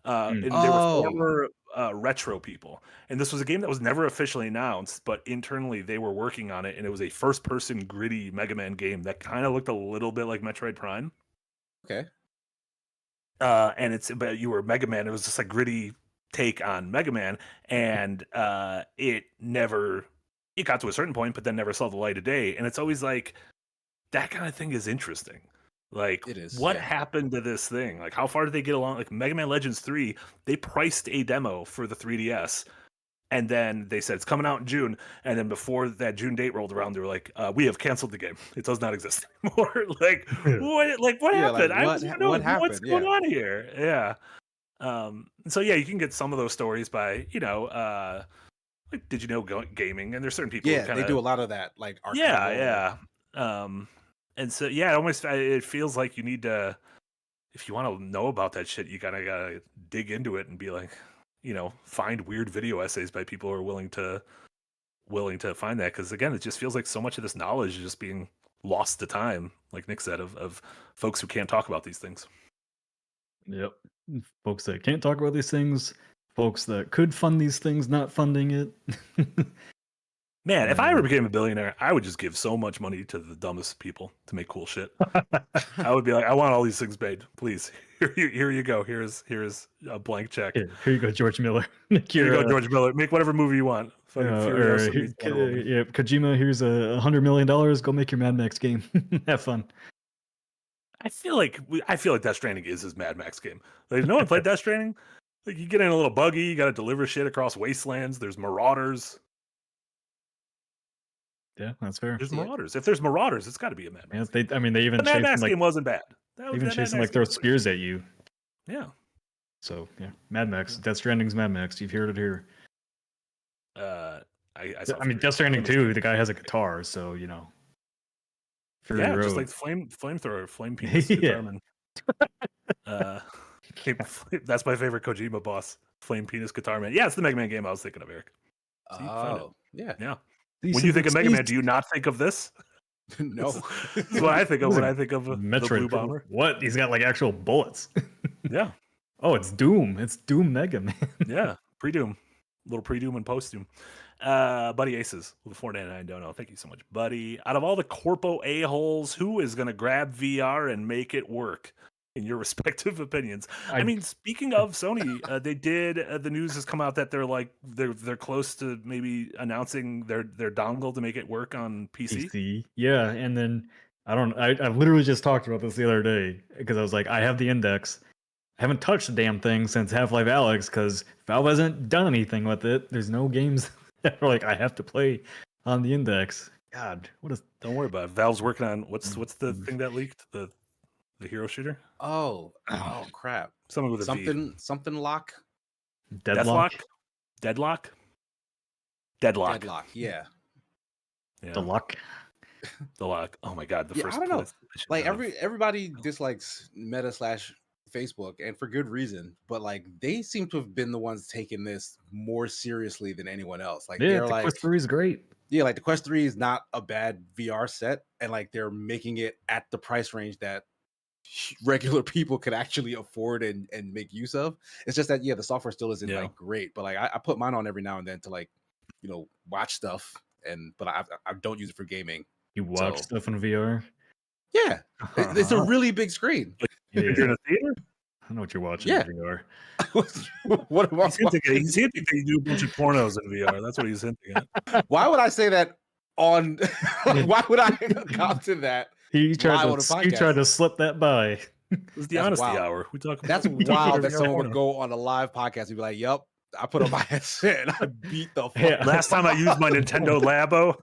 and they were former retro people. And this was a game that was never officially announced, but internally they were working on it, and it was a first-person gritty Mega Man game that kind of looked a little bit like Metroid Prime. Okay. And but you were Mega Man. It was just a gritty take on Mega Man, and it got to a certain point, but then never saw the light of day. And it's always like, that kind of thing is interesting. Like, it is, what happened to this thing? Like, how far did they get along? Like, Mega Man Legends 3, they priced a demo for the 3DS, and then they said it's coming out in June. And then before that June date rolled around, they were like, we have canceled the game. It does not exist anymore. Like, what happened? What happened? What's going on here? Yeah. So yeah, you can get some of those stories by, like, did you know gaming? And there's certain people. Yeah, they do a lot of that. Like, yeah. And so yeah, it feels like you need to, if you want to know about that shit, you gotta dig into it and be like, find weird video essays by people who are willing to find that. Because again, it just feels like so much of this knowledge is just being lost to time, like Nick said, of folks who can't talk about these things. Yep. Folks that can't talk about these things, folks that could fund these things not funding it. Man, if I ever became a billionaire, I would just give so much money to the dumbest people to make cool shit. I would be like, I want all these things made, please. Here you go. Here's a blank check. Here you go, George Miller. Here you go, George Miller. Make whatever movie you want. Kojima, here's $100 million. Go make your Mad Max game. Have fun. I feel like Death Stranding is his Mad Max game. Like, no one played Death Stranding. Like, you get in a little buggy, you got to deliver shit across wastelands. There's marauders. Yeah, that's fair. There's marauders. If there's marauders, it's got to be a Mad Max. Yeah, they even the Mad Max game wasn't bad. Even chasing like throw spears at you. Yeah. So yeah, Mad Max. Death Stranding's Mad Max. You've heard it here. I mean, Death Stranding 2, the guy has a guitar, so Fury Road. Just like flamethrower, flame penis. Guitarman. That's my favorite Kojima boss, Flame Penis Guitar Man. Yeah, it's the Mega Man game I was thinking of, Eric. Oh, yeah. When you think of Mega Man, do you not think of this? No. That's what I think of when I think of Metroid, the Blue Bomber. What? He's got like actual bullets. Yeah. Oh, it's Doom. It's Doom Mega Man. Yeah, pre-Doom. Little pre-Doom and post-Doom. Buddy Aces with a 499 dono. Thank you so much, buddy. Out of all the corpo a-holes, who is going to grab VR and make it work? In your respective opinions. I mean, speaking of Sony, they did. The news has come out that they're close to maybe announcing their dongle to make it work on PC. Yeah, and then I literally just talked about this the other day because I was like, I have the Index. I haven't touched the damn thing since Half-Life Alyx because Valve hasn't done anything with it. There's no games that are like I have to play on the Index. God, Don't worry about it. Valve's working on what's the thing that leaked? The hero shooter? Oh crap. Something with a something lock? Deadlock? Deadlock, yeah. The lock. The lock. Oh my god, I don't know. Like everybody dislikes Meta / Facebook, and for good reason, but like they seem to have been the ones taking this more seriously than anyone else. Like they're like, Quest 3 is great. Yeah, like the Quest 3 is not a bad VR set, and like they're making it at the price range that regular people could actually afford and make use of. It's just that the software still isn't like great, but like I put mine on every now and then to like watch stuff, but I don't use it for gaming. You watch stuff in VR? Yeah, it's a really big screen. You're in a theater? I know what you're watching in VR. What am I he's hinting that you do a bunch of pornos in VR. That's what he's hinting at. Why would I say that on why would I come to that? He tried to slip that by. It's the honesty hour. We talk. That's wild that someone would go on a live podcast and be like, "Yep, I put on my headset and I beat the fuck." Last time I used my Nintendo Labo,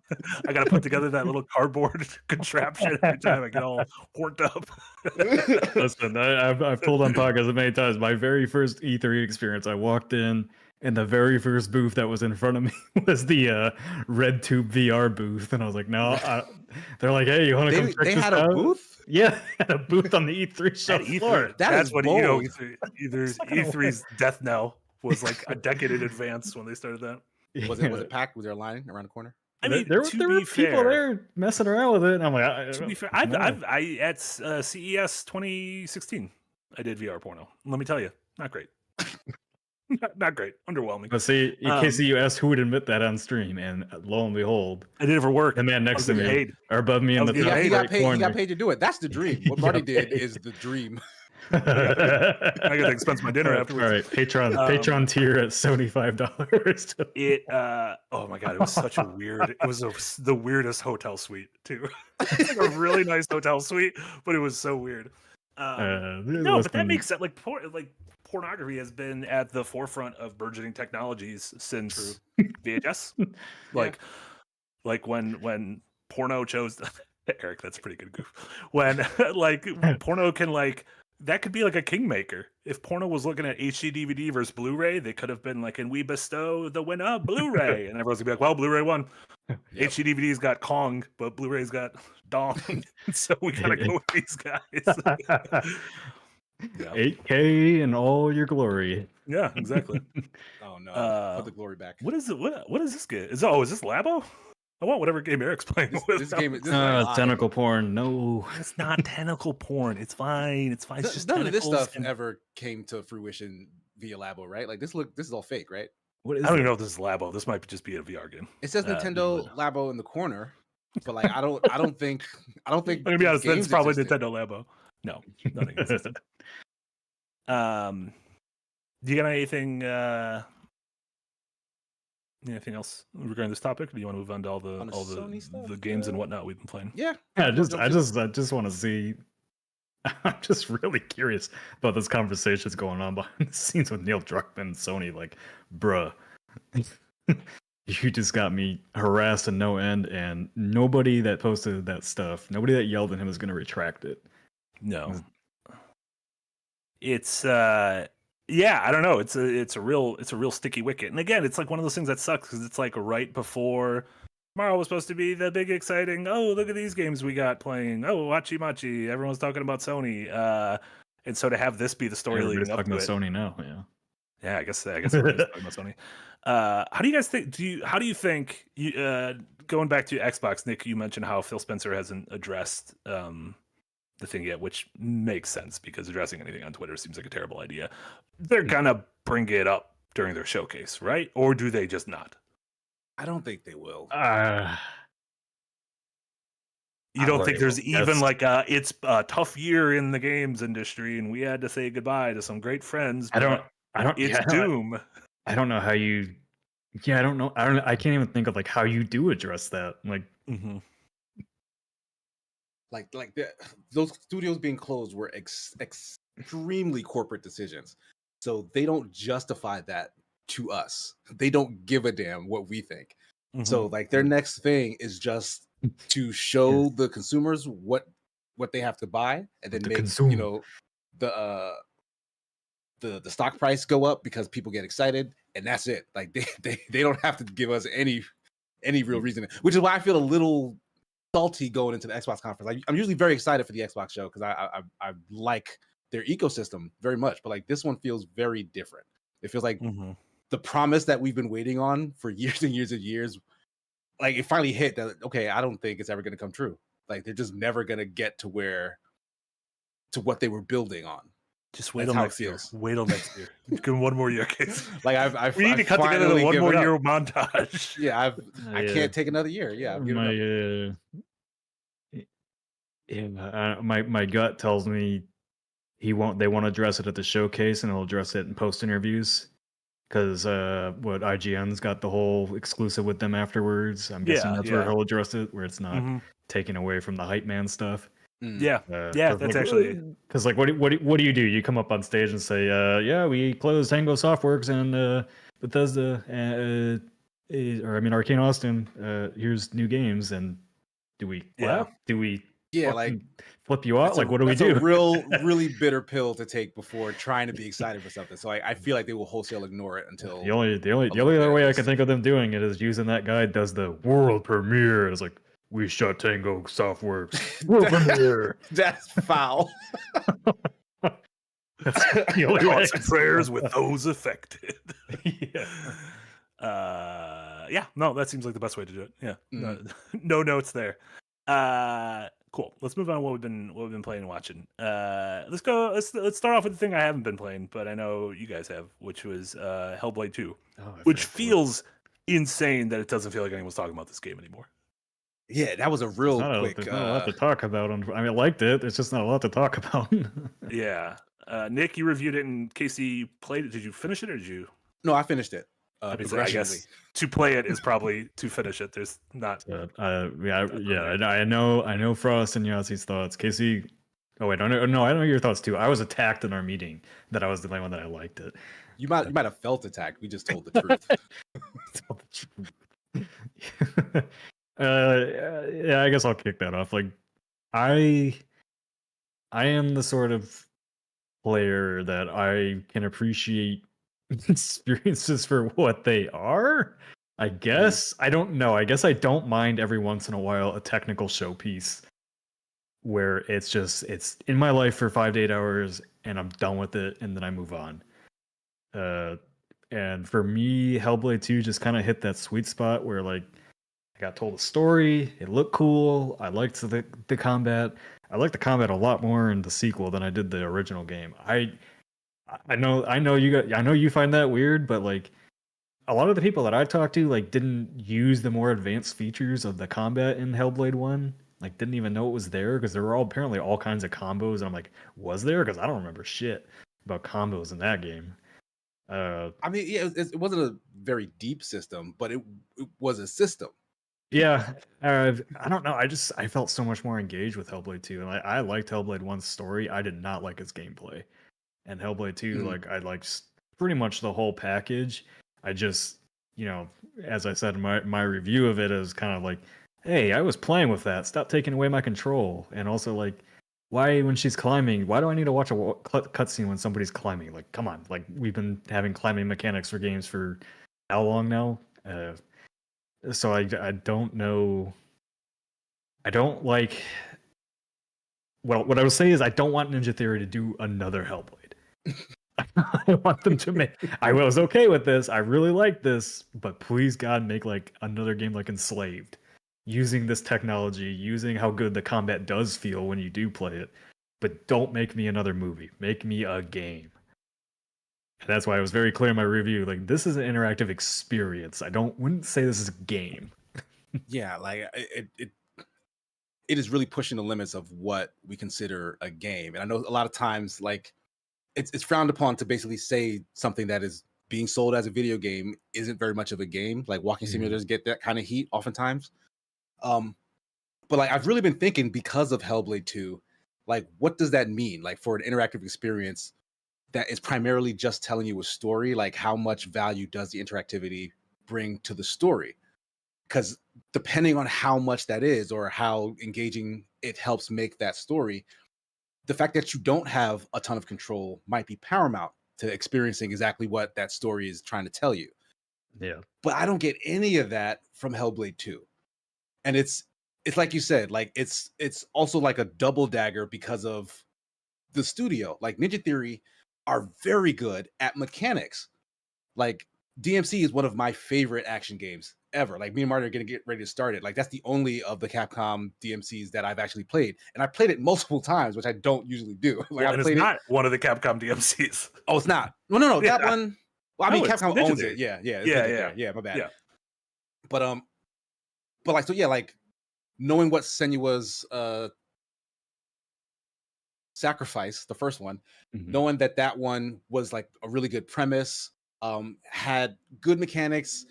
I got to put together that little cardboard contraption every time I get all worked up. Listen, I've told on podcasts many times. My very first E3 experience, I walked in And the very first booth that was in front of me was the RedTube VR booth, and I was like, "No." They're like, "Hey, you want to come check They this had out?" a booth? Yeah, had a booth on the E3 show At floor. That That's is what bold. E3's death knell was like a decade in advance when they started that. Was it packed? Was there a line around the corner? I mean, there to were be people fair, there messing around with it, and I'm like, to be fair, no. I at CES 2016, I did VR porno. Let me tell you, not great. not great. Underwhelming. But see, in case you asked who would admit that on stream, and lo and behold, I did it for work. the man next to me paid. or above me in the He top He got right paid. corner. He got paid to do it. That's the dream. What Marty did is the dream. I got to expense my dinner afterwards. All right, Patreon tier at $75. It oh my god, it was such a weird. It was the weirdest hotel suite too. It's like a really nice hotel suite, but it was so weird. No, but that makes sense. Like pornography has been at the forefront of burgeoning technologies since VHS. Like when porno chose Eric, that's a pretty good goof. When like porno can like that could be like a kingmaker. If porno was looking at HD DVD versus Blu-ray, they could have been like, and we bestow the winner Blu-ray, and everyone's gonna be like, well, Bluray won. Yep. HD DVD's got Kong, but Blu-ray's got Dong, so we gotta go with these guys. Yeah. 8K in all your glory. Yeah, exactly. Oh no! Put the glory back. What is it? What is this game? Is this Labo? I want whatever game Eric's playing with. This game is tentacle porn. No, it's not tentacle porn. It's fine. It's fine. It's just none of this stuff ever came to fruition via Labo, right? Like this is all fake, right? What is I don't even know if this is Labo. This might just be a VR game. It says Nintendo Labo in the corner, but like I don't think. I'm gonna be honest. That's probably Nintendo Labo. No, nothing existed. Do you got anything? Anything else regarding this topic? Or do you want to move on to all the games and whatnot we've been playing? Yeah. I just want to see. I'm just really curious about this conversation that's going on behind the scenes with Neil Druckmann and Sony. Like, bruh, you just got me harassed to no end, and nobody that posted that stuff, nobody that yelled at him is going to retract it. No. It's yeah, I don't know. It's a real sticky wicket. And again, it's like one of those things that sucks because it's like right before tomorrow was supposed to be the big exciting, oh, look at these games we got playing. Oh, Wachi Machi. Everyone's talking about Sony. And so to have this be the story leading up to it. Sony now, yeah. Yeah, I guess we're just talking about Sony. How do you guys think how do you think going back to Xbox, Nick, you mentioned how Phil Spencer hasn't addressed the thing yet, which makes sense because addressing anything on Twitter seems like a terrible idea. They're gonna bring it up during their showcase, right? Or do they just not? I don't think they will. You don't think there's even like it's a tough year in the games industry and we had to say goodbye to some great friends. I don't. It's Doom. I don't know how you. Yeah, I don't know. I can't even think of like how you do address that. Like. Mm-hmm. Like those studios being closed were extremely corporate decisions, so they don't justify that to us. They don't give a damn what we think. Mm-hmm. So like their next thing is just to show the consumers what they have to buy, and then make the stock price go up because people get excited, and that's it. Like they don't have to give us any real reason, which is why I feel a little salty going into the Xbox conference. I'm usually very excited for the Xbox show because I like their ecosystem very much, but like this one feels very different. It feels like the promise that we've been waiting on for years and years and years, like it finally hit that. Okay, I don't think it's ever going to come true. Like they're just never going to get to what they were building on. Just wait till next year. Wait till next year. Give them one more year, kids. Like we need to cut together the one more year montage. Yeah, I can't take another year. Yeah, my gut tells me they want to address it at the showcase, and he'll address it in post interviews because IGN's got the whole exclusive with them afterwards. I'm guessing that's where he'll address it, where it's not taken away from the hype man stuff. Yeah, that's like, actually because like what do you do? You come up on stage and say, yeah, we closed Tango Softworks and Bethesda, Arcane Austin. Here's new games, and do we clap? Do we Yeah, like fucking flip you out. Like, what do we that's do? a really bitter pill to take before trying to be excited for something. So I feel like they will wholesale ignore it until The only other way I can think of them doing it is using that guy does the world premiere. It's like, we shot Tango Softworks world premiere. That's foul. That's the only way I Thoughts can and see prayers that. with those affected. Yeah. Yeah, no, that seems like the best way to do it. Yeah, no notes there. Cool. Let's move on. What we've been playing and watching. Let's start off with the thing I haven't been playing, but I know you guys have, which was Hellblade 2, which feels insane that it doesn't feel like anyone's talking about this game anymore. Yeah, that was a real quick. There's not a lot to talk about. I mean, I liked it. There's just not a lot to talk about. Yeah. Nick, you reviewed it, and Casey played it. Did you finish it, or did you? No, I finished it. I guess to play it is probably to finish it. There's not. I know Frost and Yassi's thoughts. Casey. Oh wait, I know your thoughts too. I was attacked in our meeting that I was the only one that I liked it. You might have felt attacked. We just told the truth. Yeah, I guess I'll kick that off. Like, I am the sort of player that I can appreciate experiences for what they are. I guess I don't know. I guess I don't mind every once in a while a technical showpiece where it's in my life for 5 to 8 hours and I'm done with it and then I move on. And for me, Hellblade 2 just kind of hit that sweet spot where, like, I got told a story, it looked cool, I liked the combat. I liked the combat a lot more in the sequel than I did the original game. I know you find that weird, but like a lot of the people that I talked to like didn't use the more advanced features of the combat in Hellblade 1. Like, didn't even know it was there because there were apparently all kinds of combos. And I'm like, was there? Because I don't remember shit about combos in that game. I mean, yeah, it wasn't a very deep system, but it was a system. Yeah, I don't know. I felt so much more engaged with Hellblade 2, and I liked Hellblade 1's story. I did not like its gameplay, and Hellblade 2, like, I liked pretty much the whole package. I just, as I said in my review of it, is kind of like, hey, I was playing with that. Stop taking away my control. And also, like, why when she's climbing? Why do I need to watch a cutscene when somebody's climbing? Like, come on! Like, we've been having climbing mechanics for games for how long now? So I don't know. I don't like. Well, what I would say is I don't want Ninja Theory to do another Hellblade. I want them to make. I was okay with this. I really like this, but please God, make like another game like Enslaved, using this technology, using how good the combat does feel when you do play it. But don't make me another movie. Make me a game. And that's why I was very clear in my review. Like, this is an interactive experience. Wouldn't say this is a game. Yeah, like it is really pushing the limits of what we consider a game. And I know a lot of times, like, it's frowned upon to basically say something that is being sold as a video game isn't very much of a game. Like, walking simulators get that kind of heat oftentimes. But like, I've really been thinking, because of Hellblade 2, like, what does that mean? Like, for an interactive experience that is primarily just telling you a story, like, how much value does the interactivity bring to the story? Because depending on how much that is or how engaging it helps make that story, the fact that you don't have a ton of control might be paramount to experiencing exactly what that story is trying to tell you. Yeah. But I don't get any of that from Hellblade 2. And it's like you said, like, it's also like a double dagger because of the studio. Like, Ninja Theory are very good at mechanics. Like, DMC is one of my favorite action games ever. Like, me and Marty are going to get ready to start it. Like, that's the only of the Capcom DMCs that I've actually played. And I played it multiple times, which I don't usually do. Like, well, and it's not one of the Capcom DMCs. Oh, it's not. No. Yeah. That one. Well, I mean, Capcom owns it. Yeah. Yeah. My bad. Yeah. But like, so yeah, like, knowing what Senua's Sacrifice, the first one, knowing that one was like a really good premise, had good mechanics,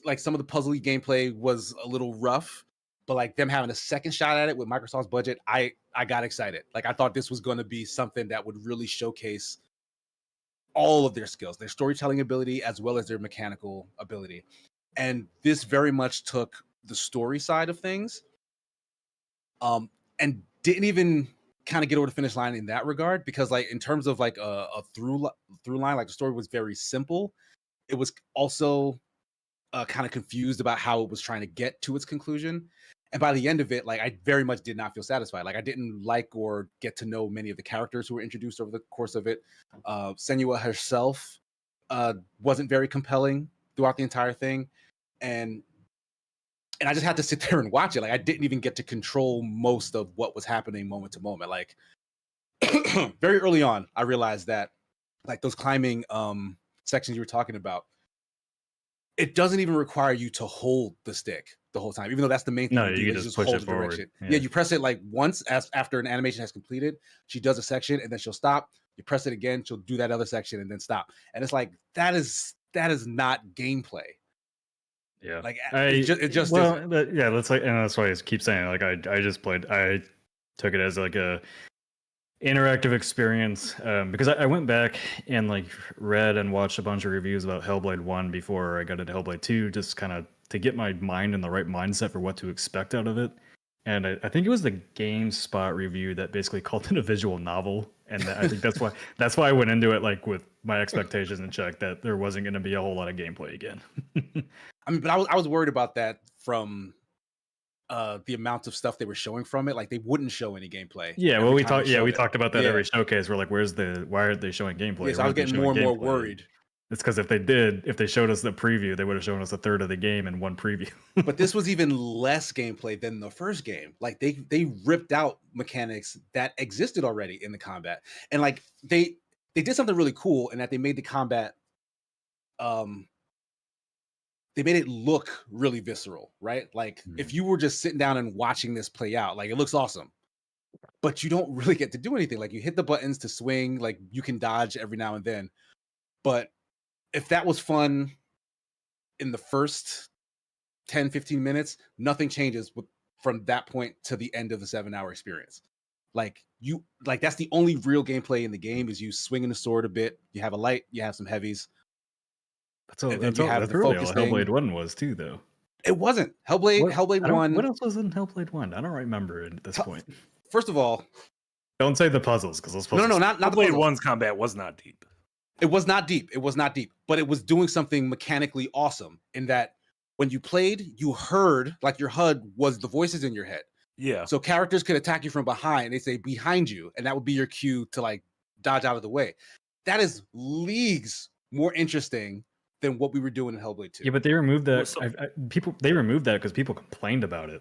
like some of the puzzly gameplay was a little rough, but like them having a second shot at it with Microsoft's budget, I got excited. Like, I thought this was going to be something that would really showcase all of their skills, their storytelling ability, as well as their mechanical ability. And this very much took the story side of things, and didn't even kind of get over the finish line in that regard, because like in terms of like a through line, like the story was very simple. It was also kind of confused about how it was trying to get to its conclusion. And by the end of it, like I very much did not feel satisfied. Like I didn't like or get to know many of the characters who were introduced over the course of it. Senua herself wasn't very compelling throughout the entire thing. And I just had to sit there and watch it. Like I didn't even get to control most of what was happening moment to moment. Like very early on, I realized that like those climbing sections you were talking about, it doesn't even require you to hold the stick the whole time, even though that's the main thing. No, you do, you can just push hold it the forward. direction. Yeah. Yeah, you press it like once after an animation has completed, she does a section and then she'll stop. You press it again, she'll do that other section and then stop. And it's like that is not gameplay. Yeah, Like it just well, yeah, that's like, and that's why I keep saying like I just played. I took it as like a interactive experience because I went back and like read and watched a bunch of reviews about Hellblade 1 before I got into Hellblade 2, just kind of to get my mind in the right mindset for what to expect out of it. And I think it was the GameSpot review that basically called it a visual novel, and I think that's why I went into it like with my expectations in check, that there wasn't going to be a whole lot of gameplay again. I mean, but I was worried about that from the amount of stuff they were showing from it. Like they wouldn't show any gameplay. Yeah, well, we talked about that every showcase. We're like, why aren't they showing gameplay? Yeah, so I was getting more and more worried. It's because if they showed us the preview, they would have shown us a third of the game in one preview. But this was even less gameplay than the first game. Like they ripped out mechanics that existed already in the combat, and like they did something really cool in that they made the combat, they made it look really visceral, right? Like if you were just sitting down and watching this play out, like it looks awesome, but you don't really get to do anything. Like you hit the buttons to swing, like you can dodge every now and then, but if that was fun in the first 10-15 minutes, nothing changes from that point to the end of the 7-hour experience. Like that's the only real gameplay in the game, is you swinging the sword a bit, you have a light, you have some heavies. That's really all Hellblade 1 was too, though. It wasn't. Hellblade 1. What else was in Hellblade 1? I don't remember at this point. First of all, don't say the puzzles, because those puzzles. No, not Hellblade 1's combat was not deep. It was not deep. But it was doing something mechanically awesome in that when you played, you heard like your HUD was the voices in your head. Yeah. So characters could attack you from behind. They say behind you, and that would be your cue to like dodge out of the way. That is leagues more interesting than what we were doing in Hellblade 2. Yeah, but they removed that. They removed that because people complained about it.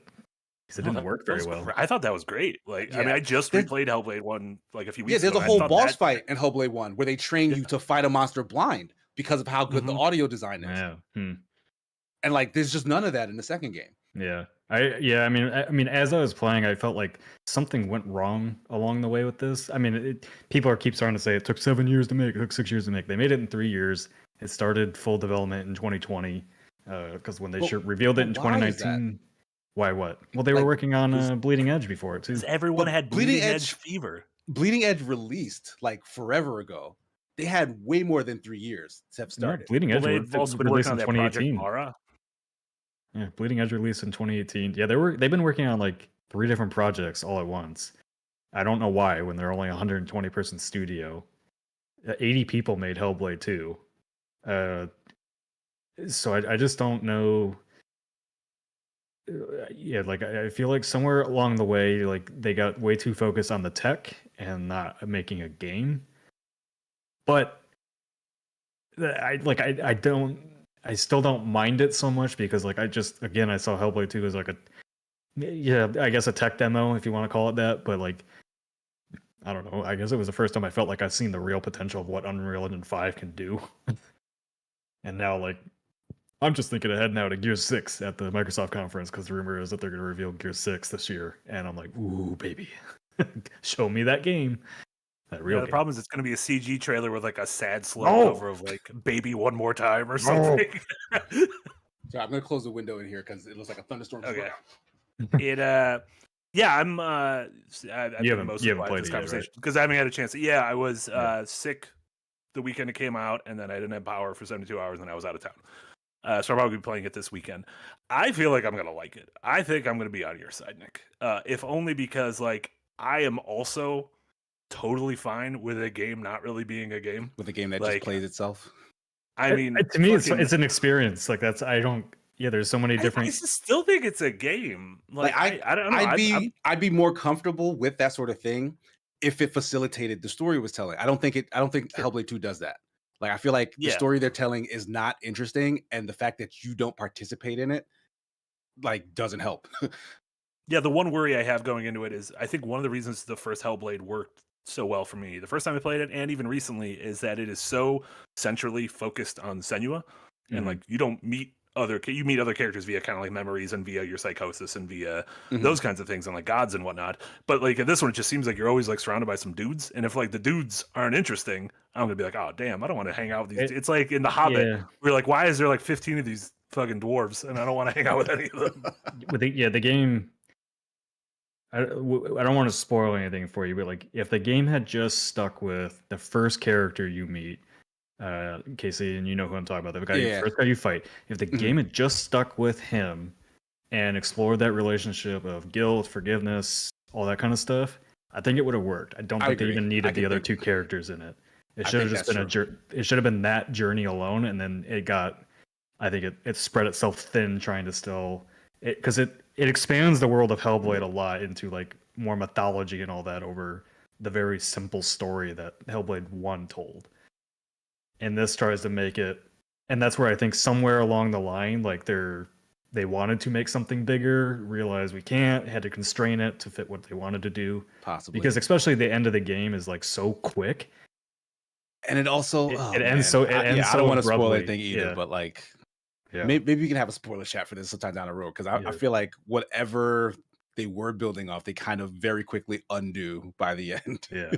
Because it didn't work very well. I thought that was great. Like, yeah. I mean, I just replayed Hellblade 1 like a few weeks ago. Yeah, there's a whole boss fight in Hellblade 1 where they train you to fight a monster blind because of how good the audio design is. Yeah. And like, there's just none of that in the second game. Yeah. I mean, as I was playing, I felt like something went wrong along the way with this. I mean, people keep starting to say it took 7 years to make, it took 6 years to make. They made it in 3 years. It started full development in 2020 because when they revealed it in 2019. Why what? Well, they were working on Bleeding Edge before it too. Everyone had Bleeding Edge fever. Bleeding Edge released like forever ago. They had way more than 3 years to have started. Bleeding Edge also been released on in 2018. Yeah, Bleeding Edge released in 2018. Yeah, they've been working on like 3 different projects all at once. I don't know why when they're only a 120 person studio. 80 people made Hellblade 2. So I just don't know. Yeah, like I feel like somewhere along the way, like they got way too focused on the tech and not making a game. But I still don't mind it so much because like I saw Hellblade 2 as like I guess a tech demo if you want to call it that, but like I don't know, I guess it was the first time I felt like I've seen the real potential of what Unreal Engine 5 can do. And now like I'm just thinking ahead now to Gears 6 at the Microsoft conference because the rumor is that they're going to reveal Gears 6 this year. And I'm like, ooh, baby. Show me that game. That real game. The problem is it's going to be a CG trailer with like a sad slow cover of like Baby One More Time or something. So I'm going to close the window in here because it looks like a thunderstorm. Okay. I'm you haven't played this it conversation because I haven't had a chance. Yeah, I was sick the weekend it came out, and then I didn't have power for 72 hours, and I was out of town. So I'll probably be playing it this weekend. I feel like I'm going to like it. I think I'm going to be on your side, Nick. If only because, like, I am also totally fine with a game not really being a game. With a game that Like, just plays itself. I mean, to me, fucking- it's an experience. Like that's there's so many different. I still think it's a game. Like I don't know. I'd be more comfortable with that sort of thing if it facilitated the story was telling. I don't think Hellblade 2 does that. Like I feel like the story they're telling is not interesting, and the fact that you don't participate in it like doesn't help. Yeah, the one worry I have going into it is I think one of the reasons the first Hellblade worked so well for me the first time I played it, and even recently, is that it is so centrally focused on Senua, and like you don't meet other characters via kind of like memories and via your psychosis and via those kinds of things and like gods and whatnot. But like in this one, it just seems like you're always like surrounded by some dudes, and if like the dudes aren't interesting, I'm gonna be like, oh damn, I don't want to hang out with these. It's like in The Hobbit, we're like, why is there like 15 of these fucking dwarves, and I don't want to hang out with any of them. With the game. I don't want to spoil anything for you, but like if the game had just stuck with the first character you meet, Casey, and you know who I'm talking about, first guy you fight. If the game had just stuck with him and explored that relationship of guilt, forgiveness, all that kind of stuff, I think it would have worked. I don't think they even needed the other two characters in it. It should have just been it should have been that journey alone, and then I think it spread itself thin trying to still because it expands the world of Hellblade a lot into like more mythology and all that over the very simple story that Hellblade 1 told. And this tries to make it, and that's where I think somewhere along the line, like they wanted to make something bigger, realized we can't, had to constrain it to fit what they wanted to do. Possibly. Because especially the end of the game is like so quick. And it also it ends so I don't want to spoil anything either, yeah. but like yeah. maybe we can have a spoiler chat for this sometime down the road, because I feel like whatever they were building off, they kind of very quickly undo by the end. Yeah.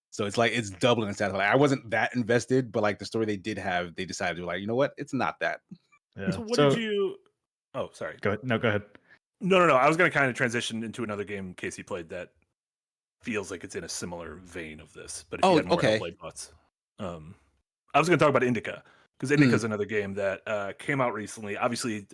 So it's like it's doubling instead. Like I wasn't that invested, but like the story they did have, they decided to like, you know what, it's not that. Yeah. So what did you? Oh, sorry. Go ahead. No, go ahead. No. I was going to kind of transition into another game Casey played that feels like it's in a similar vein of this. But if you had more Hellblade thoughts, I was going to talk about Indica, because Indica is another game that came out recently. Obviously,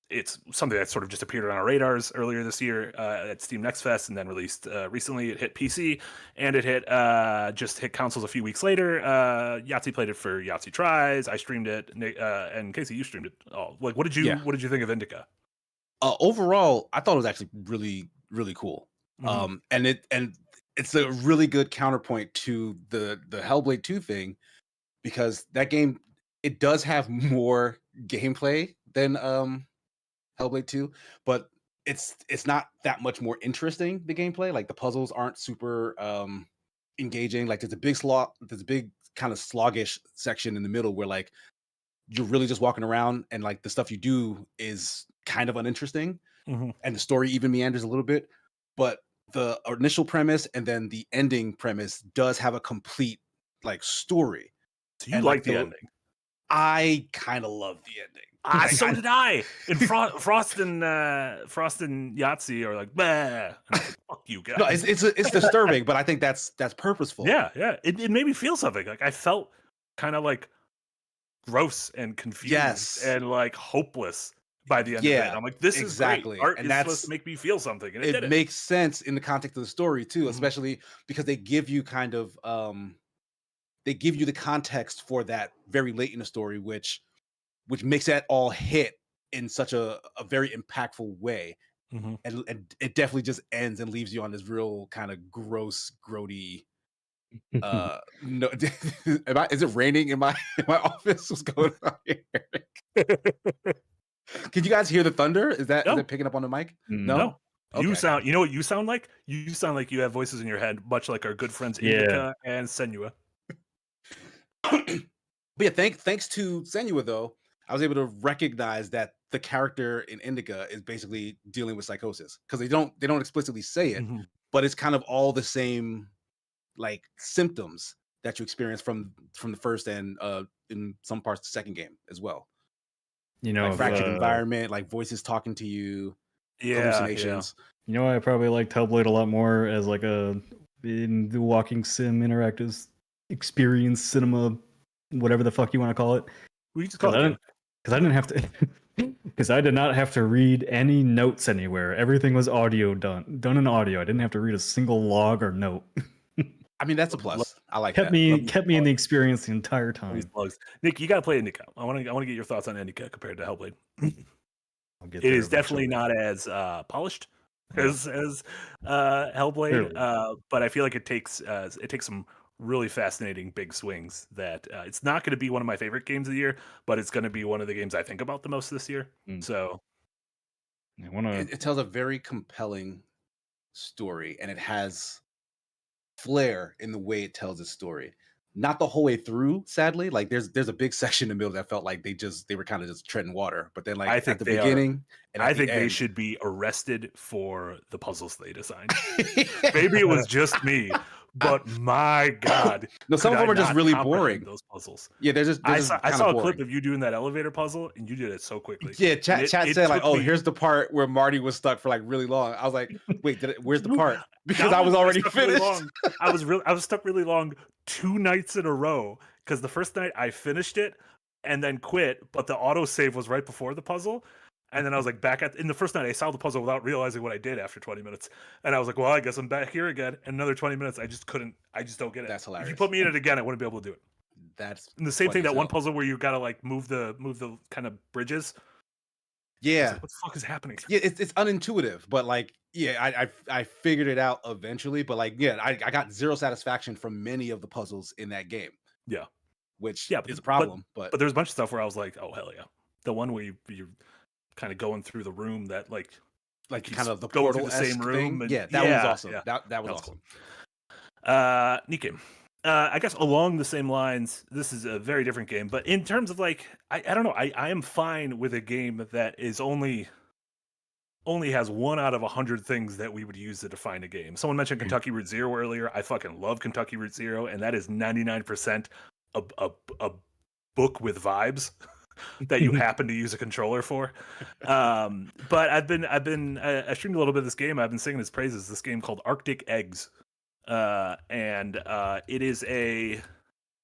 it's something that sort of just appeared on our radars earlier this year at Steam Next Fest, and then released recently. It hit PC, and it just hit consoles a few weeks later. Yahtzee played it for Yahtzee Tries. I streamed it, and Casey, you streamed it. Oh, like what did you think of Indica? Overall, I thought it was actually really, really cool. And it's a really good counterpoint to the Hellblade 2 thing, because that game, it does have more gameplay than Hellblade 2, but it's not that much more interesting, the gameplay. Like the puzzles aren't super engaging. Like there's a big kind of sluggish section in the middle where like you're really just walking around, and like the stuff you do is kind of uninteresting, and the story even meanders a little bit. But the initial premise and then the ending premise does have a complete like story. So you like the ending? I kind of love the ending. So did I. And Frost and Yahtzee are like, bah. Like, fuck you guys. No, it's disturbing, but I think that's purposeful. Yeah. It made me feel something. Like I felt kind of like gross and confused and like hopeless by the end of it. I'm like, this is great. Art is supposed to make me feel something, and it makes sense in the context of the story too, especially because they give you kind of they give you the context for that very late in the story, which makes that all hit in such a very impactful way. And it definitely just ends and leaves you on this real kind of gross, grody. No, is it raining in my office? What's going on here? Can you guys hear the thunder? Is it picking up on the mic? No. Okay. You know what you sound like? You sound like you have voices in your head, much like our good friends Indica and Senua. But yeah, thanks to Senua though, I was able to recognize that the character in Indica is basically dealing with psychosis, because they don't explicitly say it, but it's kind of all the same like symptoms that you experience from the first and in some parts the second game as well. You know, like fractured environment, like voices talking to you, hallucinations. You know, I probably liked Hellblade a lot more as like in the walking sim interactive experience cinema, whatever the fuck you want to call it. We just call it, because I didn't have to. Because I did not have to read any notes anywhere. Everything was audio done in audio. I didn't have to read a single log or note. I mean, that's a plus. I like kept that. me in the experience the entire These time. plugs. Nick, you got to play Indica. I want to get your thoughts on Indica compared to Hellblade. It is definitely not as polished as Hellblade, but I feel like it takes some really fascinating big swings that it's not going to be one of my favorite games of the year, but it's going to be one of the games I think about the most this year. So it tells a very compelling story, and it has flair in the way it tells its story. Not the whole way through, sadly. Like there's a big section in the middle that felt like they were kind of just treading water. But then like I think at the beginning, and I think the end, they should be arrested for the puzzles they designed. Maybe it was just me, but my God, no, some of them are just really boring. Those puzzles. Yeah, I saw a clip of you doing that elevator puzzle, and you did it so quickly. Yeah, chat said like, "Oh, here's the part where Marty was stuck for like really long." I was like, "Wait, where's the part?" Because I was already finished. I was stuck really long 2 nights in a row because the first night I finished it and then quit, but the autosave was right before the puzzle. And then I was like in the first night I solved the puzzle without realizing what I did after 20 minutes. And I was like, well, I guess I'm back here again. And another 20 minutes, I just don't get it. That's hilarious. If you put me in it again, I wouldn't be able to do it. That's and the same thing, that one puzzle where you gotta like move the kind of bridges. Yeah. Like, what the fuck is happening? Yeah, it's unintuitive, but like, yeah, I figured it out eventually, but like, yeah, I got zero satisfaction from many of the puzzles in that game. Yeah. Which is a problem. But there's a bunch of stuff where I was like, oh hell yeah. The one where you're kind of going through the room that like kind of the portal the same room. And, that one was awesome. Yeah. That was awesome. Cool. Neat game. I guess along the same lines, this is a very different game, but in terms of like, I don't know, I am fine with a game that is only has 1 out of 100 things that we would use to define a game. Someone mentioned Kentucky Route Zero earlier. I fucking love Kentucky Route Zero, and that is 99% a book with vibes that you happen to use a controller for. But I streamed a little bit of this game. I've been singing its praises. This game called Arctic Eggs. It is a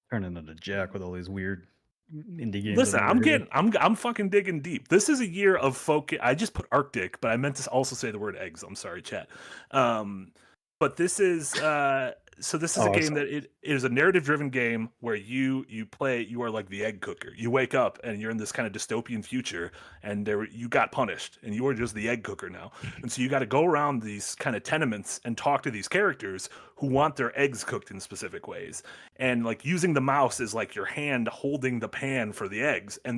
turning into Jack with all these weird indie games. Listen, I'm fucking digging deep. This is a year of focus. I just put Arctic, but I meant to also say the word eggs. I'm sorry, chat. But this is a game that it is a narrative-driven game where you are like the egg cooker. You wake up and you're in this kind of dystopian future, and you got punished, and you are just the egg cooker now. And so you got to go around these kind of tenements and talk to these characters who want their eggs cooked in specific ways. And like using the mouse is like your hand holding the pan for the eggs, and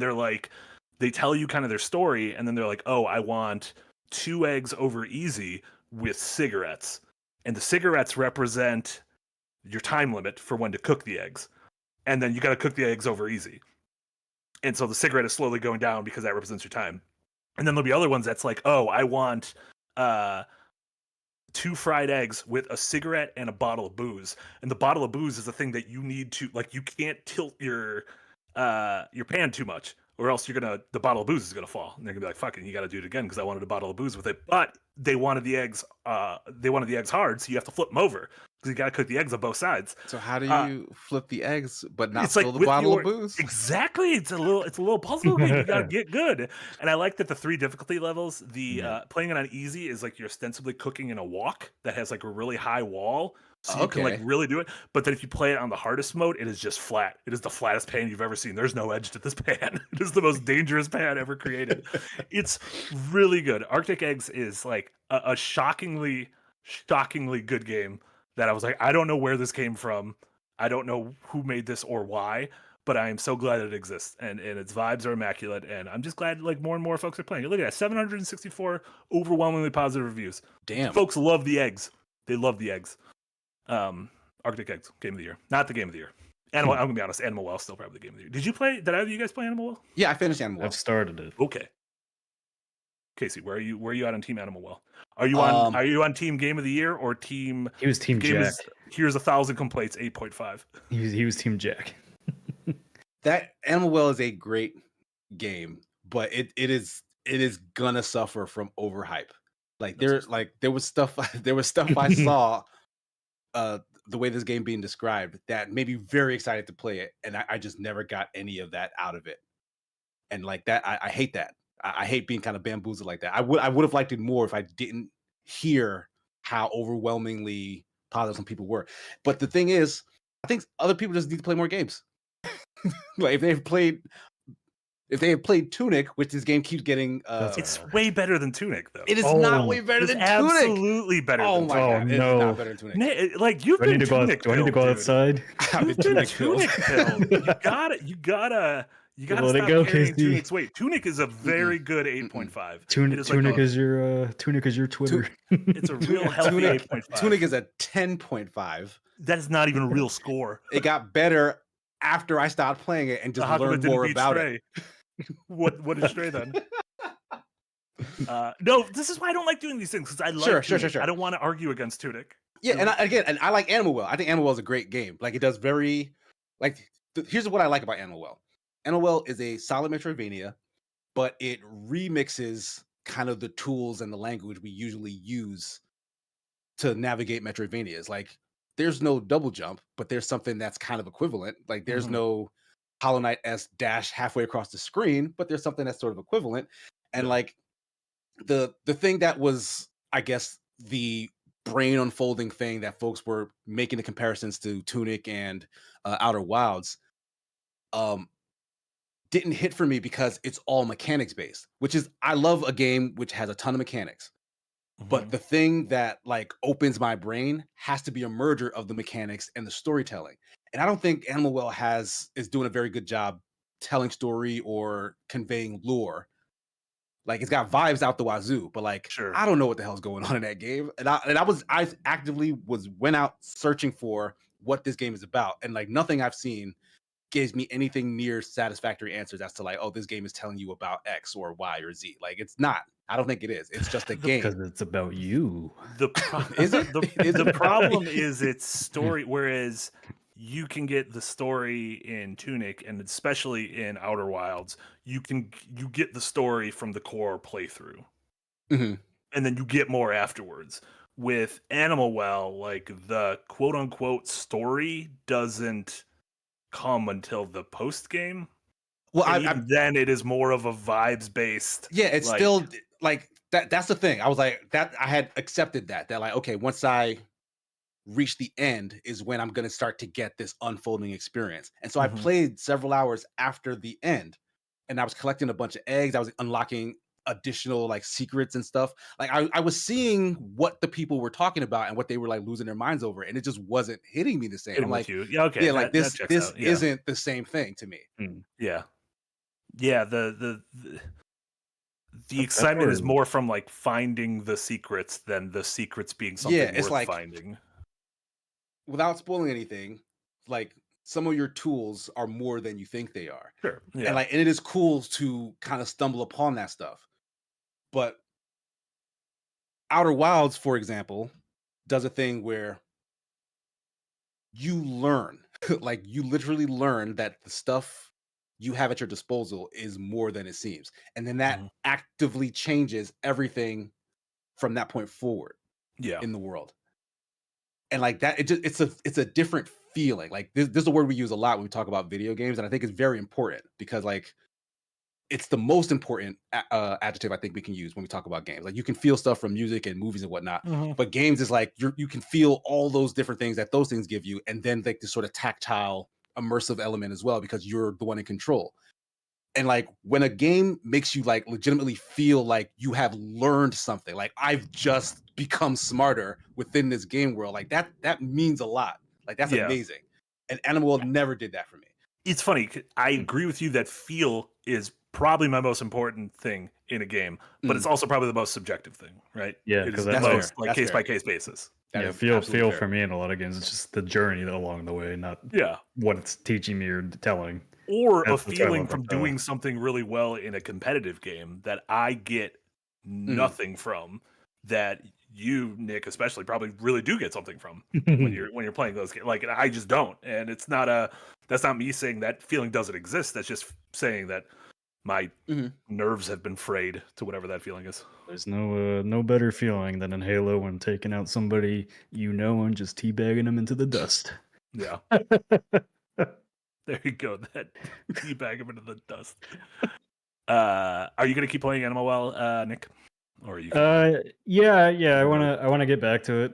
they tell you kind of their story, and then they're like, oh, I want 2 eggs over easy with cigarettes. And the cigarettes represent your time limit for when to cook the eggs. And then you got to cook the eggs over easy. And so the cigarette is slowly going down because that represents your time. And then there'll be other ones that's like, oh, I want 2 fried eggs with a cigarette and a bottle of booze. And the bottle of booze is the thing that you need to, like, you can't tilt your pan too much, or else the bottle of booze is gonna fall. And they're gonna be like, fucking, you gotta do it again because I wanted a bottle of booze with it. But they wanted the eggs hard, so you have to flip them over because you gotta cook the eggs on both sides. So how do you flip the eggs but not fill like the bottle of booze? Exactly. It's a little puzzle game. You gotta get good. And I like that the 3 difficulty levels, playing it on easy is like you're ostensibly cooking in a wok that has like a really high wall. So you can like really do it. But then if you play it on the hardest mode, it is just flat. It is the flattest pan you've ever seen. There's no edge to this pan. It is the most dangerous pan ever created. It's really good. Arctic Eggs is like a shockingly good game that I was like, I don't know where this came from. I don't know who made this or why, but I am so glad it exists. And its vibes are immaculate. And I'm just glad like more and more folks are playing it. Look at that, 764 overwhelmingly positive reviews. Damn. Folks love the eggs. They love the eggs. Arctic Eggs, game of the year. Not the game of the year. I'm gonna be honest, Animal Well still probably the game of the year. Did either of you guys play Animal Well? Yeah, I finished Animal Well. I've started it. Okay. Casey, where are you at on Team Animal Well? Are you on Team Game of the Year or Team? He was Team Jack. Here's 1,000 complaints, 8.5. He was Team Jack. That Animal Well is a great game, but it is gonna suffer from overhype. Like there was stuff I saw the way this game being described that made me very excited to play it, and I just never got any of that out of it. And like that, I hate that. I hate being kind of bamboozled like that. I would have liked it more if I didn't hear how overwhelmingly positive some people were. But the thing is, I think other people just need to play more games. Like if they have played Tunic, which this game keeps getting, it's way better than Tunic, though. it is not way better It's than Tunic. absolutely better Oh than my Tunic. god, it is no. not better than Tunic. Like you've Do I been need to go Tunic do I need to go pilled, outside? I've You've been been Tunic Tunic pilled. pilled. You gotta Let it stop go, carrying Casey. Tunic's weight. Tunic is a very good 8.5. Tunic is your Twitter. It's a real healthy Tunic, 8.5. Tunic is a 10.5 That is not even a real score. It got better after I stopped playing it and just How come it learned didn't more beat about Stray? it. What is Stray then? No, this is why I don't like doing these things, because I like Tunic. Sure. I don't want to argue against Tunic. Yeah, and I like Animal Well. I think Animal Well is a great game. Like it does very here's what I like about Animal Well. Animal Well is a solid Metroidvania, but it remixes kind of the tools and the language we usually use to navigate Metroidvanias. Like there's no double jump, but there's something that's kind of equivalent. Like there's no Hollow Knight-esque dash halfway across the screen, but there's something that's sort of equivalent. And like the thing that was, I guess, the brain unfolding thing that folks were making the comparisons to Tunic and Outer Wilds didn't hit for me because it's all mechanics based, which is, I love a game which has a ton of mechanics. But the thing that like opens my brain has to be a merger of the mechanics and the storytelling. And I don't think Animal Well is doing a very good job telling story or conveying lore. Like it's got vibes out the wazoo, but like I don't know what the hell's going on in that game. And I actively went out searching for what this game is about, and like nothing I've seen gives me anything near satisfactory answers as to like, oh, this game is telling you about X or Y or Z. Like it's not. I don't think it is. It's just a game. Because it's about you. Is it? The problem is its story, whereas you can get the story in Tunic, and especially in Outer Wilds, you get the story from the core playthrough, and then you get more afterwards. With Animal Well, like the quote unquote story doesn't come until the post game. Well, even then it is more of a vibes based. Yeah, it's like, still like that. That's the thing. I was like that. I had accepted that like, okay, once I reach the end is when I'm going to start to get this unfolding experience. And so I played several hours after the end, and I was collecting a bunch of eggs. I was unlocking additional like secrets and stuff. Like I was seeing what the people were talking about and what they were like losing their minds over, and it just wasn't hitting me the same. I'm like, yeah, okay, yeah, like this isn't the same thing to me. Yeah. The excitement is more from like finding the secrets than the secrets being something worth like, finding. Without spoiling anything, like some of your tools are more than you think they are. Sure. Yeah. And it is cool to kind of stumble upon that stuff. But Outer Wilds, for example, does a thing where you learn, like you literally learn that the stuff you have at your disposal is more than it seems. And then that actively changes everything from that point forward in the world. And like that, it's a different feeling. Like this is a word we use a lot when we talk about video games, and I think it's very important because like it's the most important adjective I think we can use when we talk about games. Like you can feel stuff from music and movies and whatnot, but games is like you can feel all those different things that those things give you, and then like this sort of tactile, immersive element as well because you're the one in control. And like when a game makes you like legitimately feel like you have learned something, like I've just become smarter within this game world, like that means a lot. Like that's amazing. And Animal World never did that for me. It's funny. I agree with you that feel is probably my most important thing in a game, but it's also probably the most subjective thing, right? Yeah, because that's most like case by case basis. Yeah, feel for me in a lot of games, it's just the journey along the way, not what it's teaching me or telling. Or a feeling from doing something really well in a competitive game that I get nothing from, that you, Nick, especially probably really do get something from when you're playing those games. Like I just don't, and it's not that's not me saying that feeling doesn't exist. That's just saying that my nerves have been frayed to whatever that feeling is. There's no better feeling than in Halo when taking out somebody and just teabagging them into the dust. Yeah. There you go. That teabag him into the dust. Are you gonna keep playing Animal Well, Nick? Or are you? Yeah. I wanna get back to it.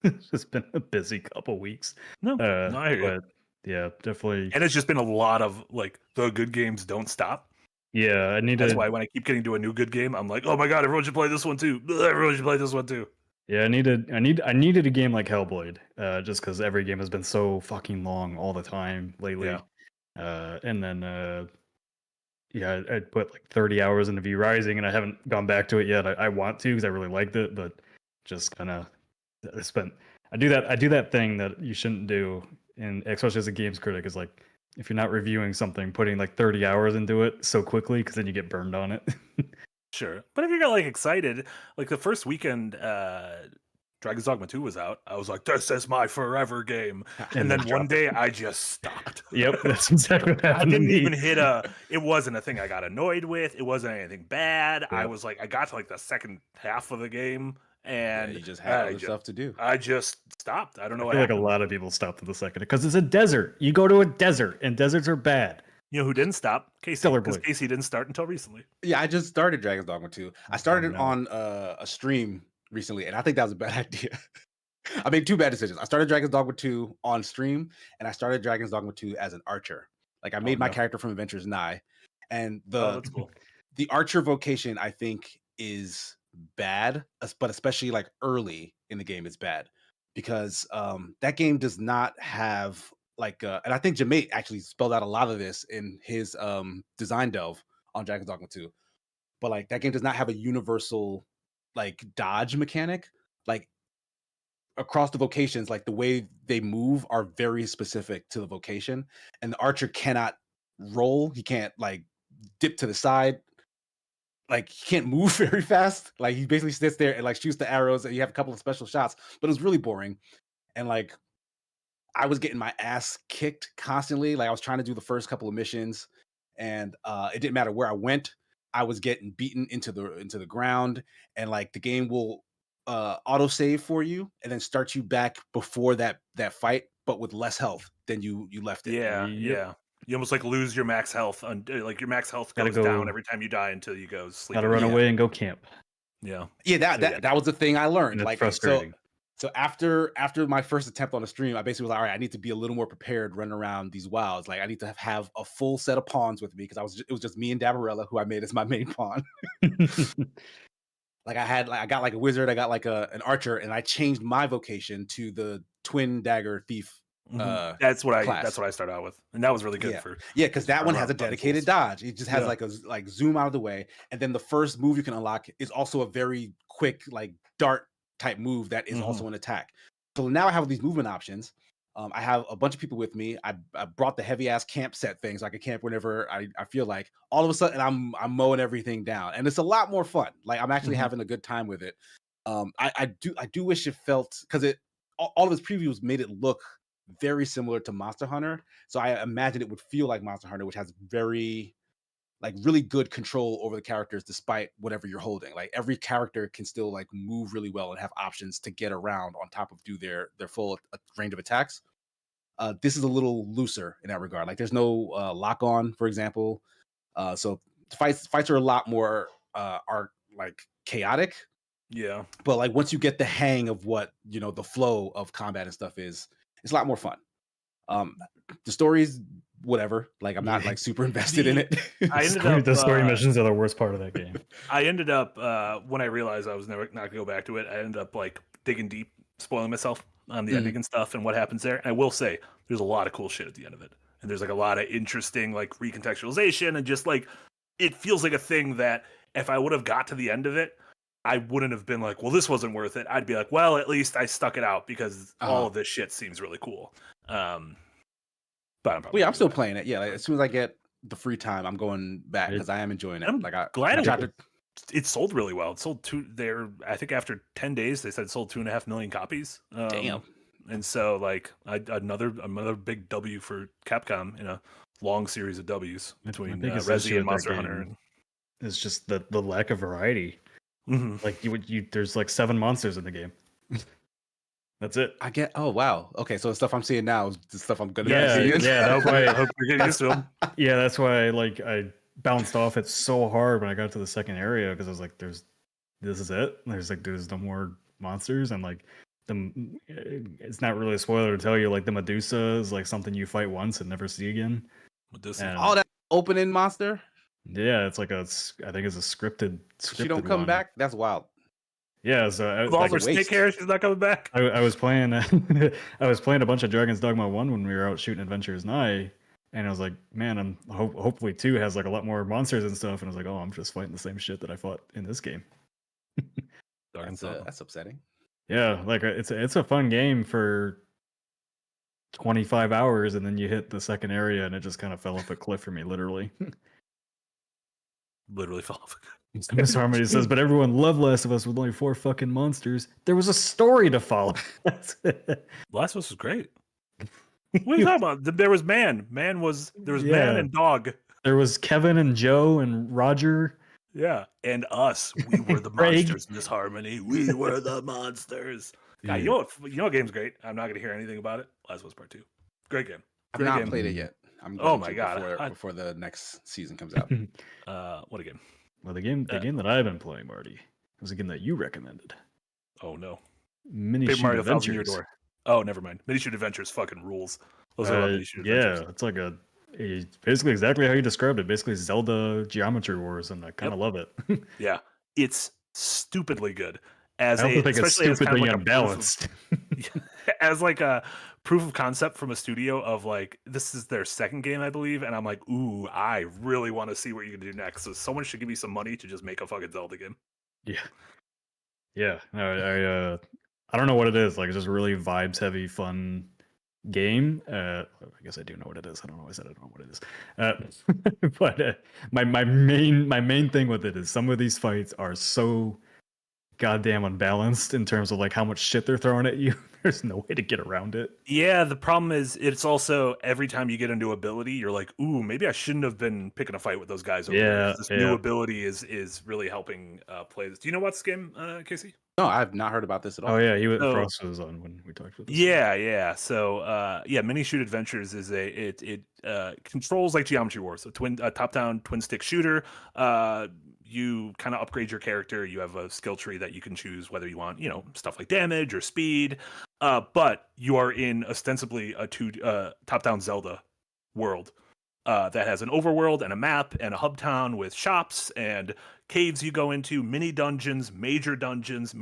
It's just been a busy couple weeks. No, I hear you. But yeah, definitely. And it's just been a lot of like the good games don't stop. Yeah, I need That's to. why when I keep getting to a new good game, I'm like, oh my god, everyone should play this one too. Everyone should play this one too. Yeah, I needed a game like Hellblade, just because every game has been so fucking long all the time lately. Yeah. And then yeah, I put like 30 hours into V Rising, and I haven't gone back to it yet. I want to because I really liked it, but just kind of I do that thing that you shouldn't do, and especially as a games critic, is like if you're not reviewing something, putting like 30 hours into it so quickly, because then you get burned on it. Sure. But if you got like excited, like the first weekend Dragon's Dogma 2 was out, I was like, this is my forever game. And then one day I just stopped. Yep, that's exactly what happened. I didn't even hit it wasn't a thing I got annoyed with. It wasn't anything bad. Yep. I was like, I got to like the second half of the game and you just had other stuff to do. I just stopped. I don't know I what feel happened. like a lot of people stopped in the second because it's a desert. You go to a desert, and deserts are bad. You know who didn't stop? Casey. Because Casey didn't start until recently. Yeah, I just started Dragon's Dogma 2. I started it on a stream recently, and I think that was a bad idea. I made two bad decisions. I started Dragon's Dogma 2 on stream, and I started Dragon's Dogma 2 as an archer. Like I made my character from Adventures Nigh, and that's cool. The archer vocation I think is bad, but especially like early in the game, it's bad because that game does not have like, and I think Jamate actually spelled out a lot of this in his design delve on Dragon's Dogma 2. But like that game does not have a universal like dodge mechanic. Like across the vocations, like the way they move are very specific to the vocation, and the archer cannot roll. He can't like dip to the side. Like he can't move very fast. Like he basically sits there and like shoots the arrows, and you have a couple of special shots, but it was really boring. And like I was getting my ass kicked constantly. Like I was trying to do the first couple of missions, and it didn't matter where I went. I was getting beaten into the ground, and like the game will auto save for you and then start you back before that fight, but with less health than you left it. Yeah. You almost like lose your max health. Like your max health goes down every time you die until you go sleep. Gotta run away and go camp. Yeah. That was the thing I learned. And like frustrating. So after my first attempt on the stream, I basically was like, all right, I need to be a little more prepared running around these wilds. Like I need to have a full set of pawns with me because it was just me and Dabarella who I made as my main pawn. Like I got like a wizard, I got like an archer, and I changed my vocation to the twin dagger thief. That's what I started out with, and that was really good because that one has a dedicated dodge. It just has like a zoom out of the way, and then the first move you can unlock is also a very quick like dart type move that is also an attack. So now I have these movement options. I have a bunch of people with me. I brought the heavy ass camp set thing so I can camp whenever I feel like. All of a sudden I'm mowing everything down, and it's a lot more fun. Like I'm actually having a good time with it. I do wish it felt, because all of its previews made it look very similar to Monster Hunter. So I imagine it would feel like Monster Hunter, which has very like really good control over the characters despite whatever you're holding. Like every character can still like move really well and have options to get around on top of do their full range of attacks. This is a little looser in that regard. Like there's no lock on, for example. So fights are a lot more are like chaotic. Yeah. But like once you get the hang of what, the flow of combat and stuff is, it's a lot more fun. The story's whatever. Like I'm not like super invested in it. The story missions are the worst part of that game. I ended up when I realized I was never not gonna go back to it, I ended up like digging deep, spoiling myself on the ending and stuff and what happens there. And I will say there's a lot of cool shit at the end of it. And there's like a lot of interesting like recontextualization, and just like it feels like a thing that if I would have got to the end of it, I wouldn't have been like, well, this wasn't worth it. I'd be like, well, at least I stuck it out because all of this shit seems really cool. But I'm still playing it. Yeah, like, as soon as I get the free time, I'm going back because I am enjoying it. I'm like glad it sold really well. It sold I think after 10 days they said it sold 2.5 million copies. Damn. And so like another big W for Capcom in a long series of W's between Resi and Monster Hunter. It's just the lack of variety. Like there's like 7 monsters in the game. That's it. Oh wow. Okay, so the stuff I'm seeing now is the stuff I'm gonna see. Yeah, I hope you're getting used to them. Yeah, that's why bounced off it so hard when I got to the second area because I was like, this is it. There's no more monsters, and like it's not really a spoiler to tell you, like the Medusa is like something you fight once and never see again. Medusa. Oh, that opening monster. Yeah, it's like I think it's a scripted. She don't come one. back. That's wild. Yeah, so with all her snake hair, she's not coming back. I was playing. I was playing a bunch of Dragon's Dogma 1 when we were out shooting Adventures Nigh, and I was like, man, I'm hopefully 2 has like a lot more monsters and stuff. And I was like, oh, I'm just fighting the same shit that I fought in this game. That's upsetting. Yeah, like it's a fun game for 25 hours, and then you hit the second area, and it just kind of fell off a cliff for me, literally. Literally fell off. Miss Harmony says, but everyone loved Last of Us with only 4 fucking monsters. There was a story to follow. Last of Us was great. What are you talking about? There was man. Man and dog. There was Kevin and Joe and Roger. Yeah, and us. We were the monsters, Miss Harmony. We were the monsters. God, you know what game's great? I'm not going to hear anything about it. Last of Us Part 2. Great game. I've not played it yet. I'm oh my god! Before the next season comes out. What a game! Well, the game that I've been playing, Marty, was a game that you recommended. Oh no! Mini Paper Shoot Mario Adventures. 1000 Year Door. Oh, never mind. Mini Shoot Adventures fucking rules. Those are Mini Shoot Adventures. Yeah, it's like basically exactly how you described it. Basically Zelda Geometry Wars, and I kind of love it. Yeah, it's stupidly good. I also think it's stupidly unbalanced. As like a proof of concept from a studio of like, this is their second game, I believe, and I'm like, ooh, I really want to see what you can do next. So someone should give me some money to just make a fucking Zelda game. Yeah. No, I don't know what it is. Like, it's just really vibes heavy, fun game. I guess I do know what it is. I don't know why I said I don't know what it is. But my main thing with it is some of these fights are so goddamn unbalanced in terms of like how much shit they're throwing at you. There's no way to get around it. Yeah, the problem is it's also every time you get into ability, you're like, ooh, maybe I shouldn't have been picking a fight with those guys over there. This new ability is really helping play this. Do you know what's this game, Casey? No, I've not heard about this at all. Oh yeah, Frost was on when we talked about this. Yeah. So Mini Shoot Adventures is it controls like Geometry Wars, a top-down twin stick shooter. You kind of upgrade your character. You have a skill tree that you can choose whether you want, stuff like damage or speed. But you are in ostensibly a top-down Zelda world that has an overworld and a map and a hub town with shops and caves you go into, mini dungeons, major dungeons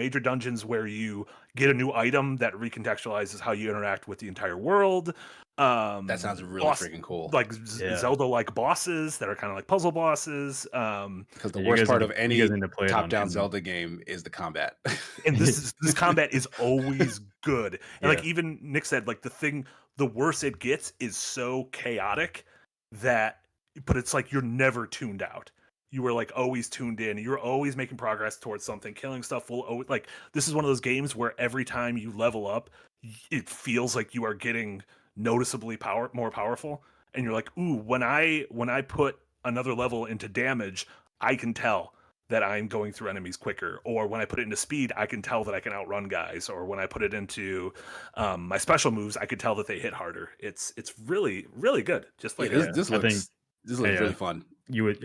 where you get a new item that recontextualizes how you interact with the entire world. That sounds really freaking cool. Like Zelda-like bosses that are kind of like puzzle bosses. Because the worst part of any top-down Zelda game is the combat. And this combat is always good. And like even Nick said, like the worse it gets is so chaotic but it's like you're never tuned out. You were like always tuned in. You're always making progress towards something. Killing stuff will like this is one of those games where every time you level up, it feels like you are getting noticeably more powerful. And you're like, ooh, when I put another level into damage, I can tell that I'm going through enemies quicker. Or when I put it into speed, I can tell that I can outrun guys. Or when I put it into my special moves, I can tell that they hit harder. It's really, really good. Just like this looks really fun.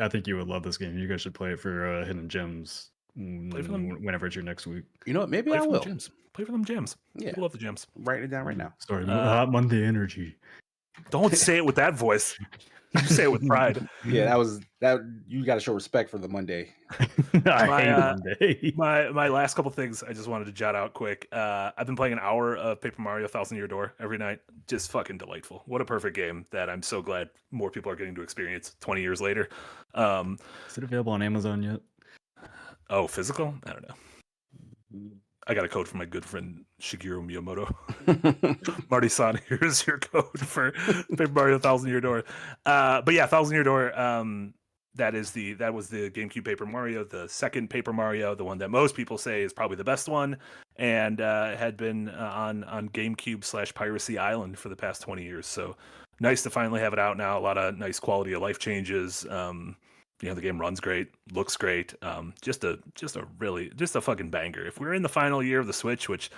I think you would love this game. You guys should play it for Hidden Gems whenever it's your next week. You know what? Maybe I will. Play for them gems. Yeah, I love the gems. Write it down right now. Sorry, Hot Monday energy. Don't say it with that voice. You say it with pride. Yeah, that. You got to show respect for the Monday. I hate Monday. My last couple things I just wanted to jot out quick. I've been playing an hour of Paper Mario 1000 Year Door every night. Just fucking delightful. What a perfect game that I'm so glad more people are getting to experience 20 years later. Is it available on Amazon yet? Oh, physical? I don't know. I got a code from my good friend Shigeru Miyamoto. Marty-san, here's your code for Paper Mario 1000 Year Door. But yeah, 1000 Year Door. That was the GameCube Paper Mario, the second Paper Mario, the one that most people say is probably the best one, and had been on GameCube / Piracy Island for the past 20 years. So nice to finally have it out now. A lot of nice quality of life changes. The game runs great, looks great. Just a fucking banger. If we're in the final year of the Switch, which,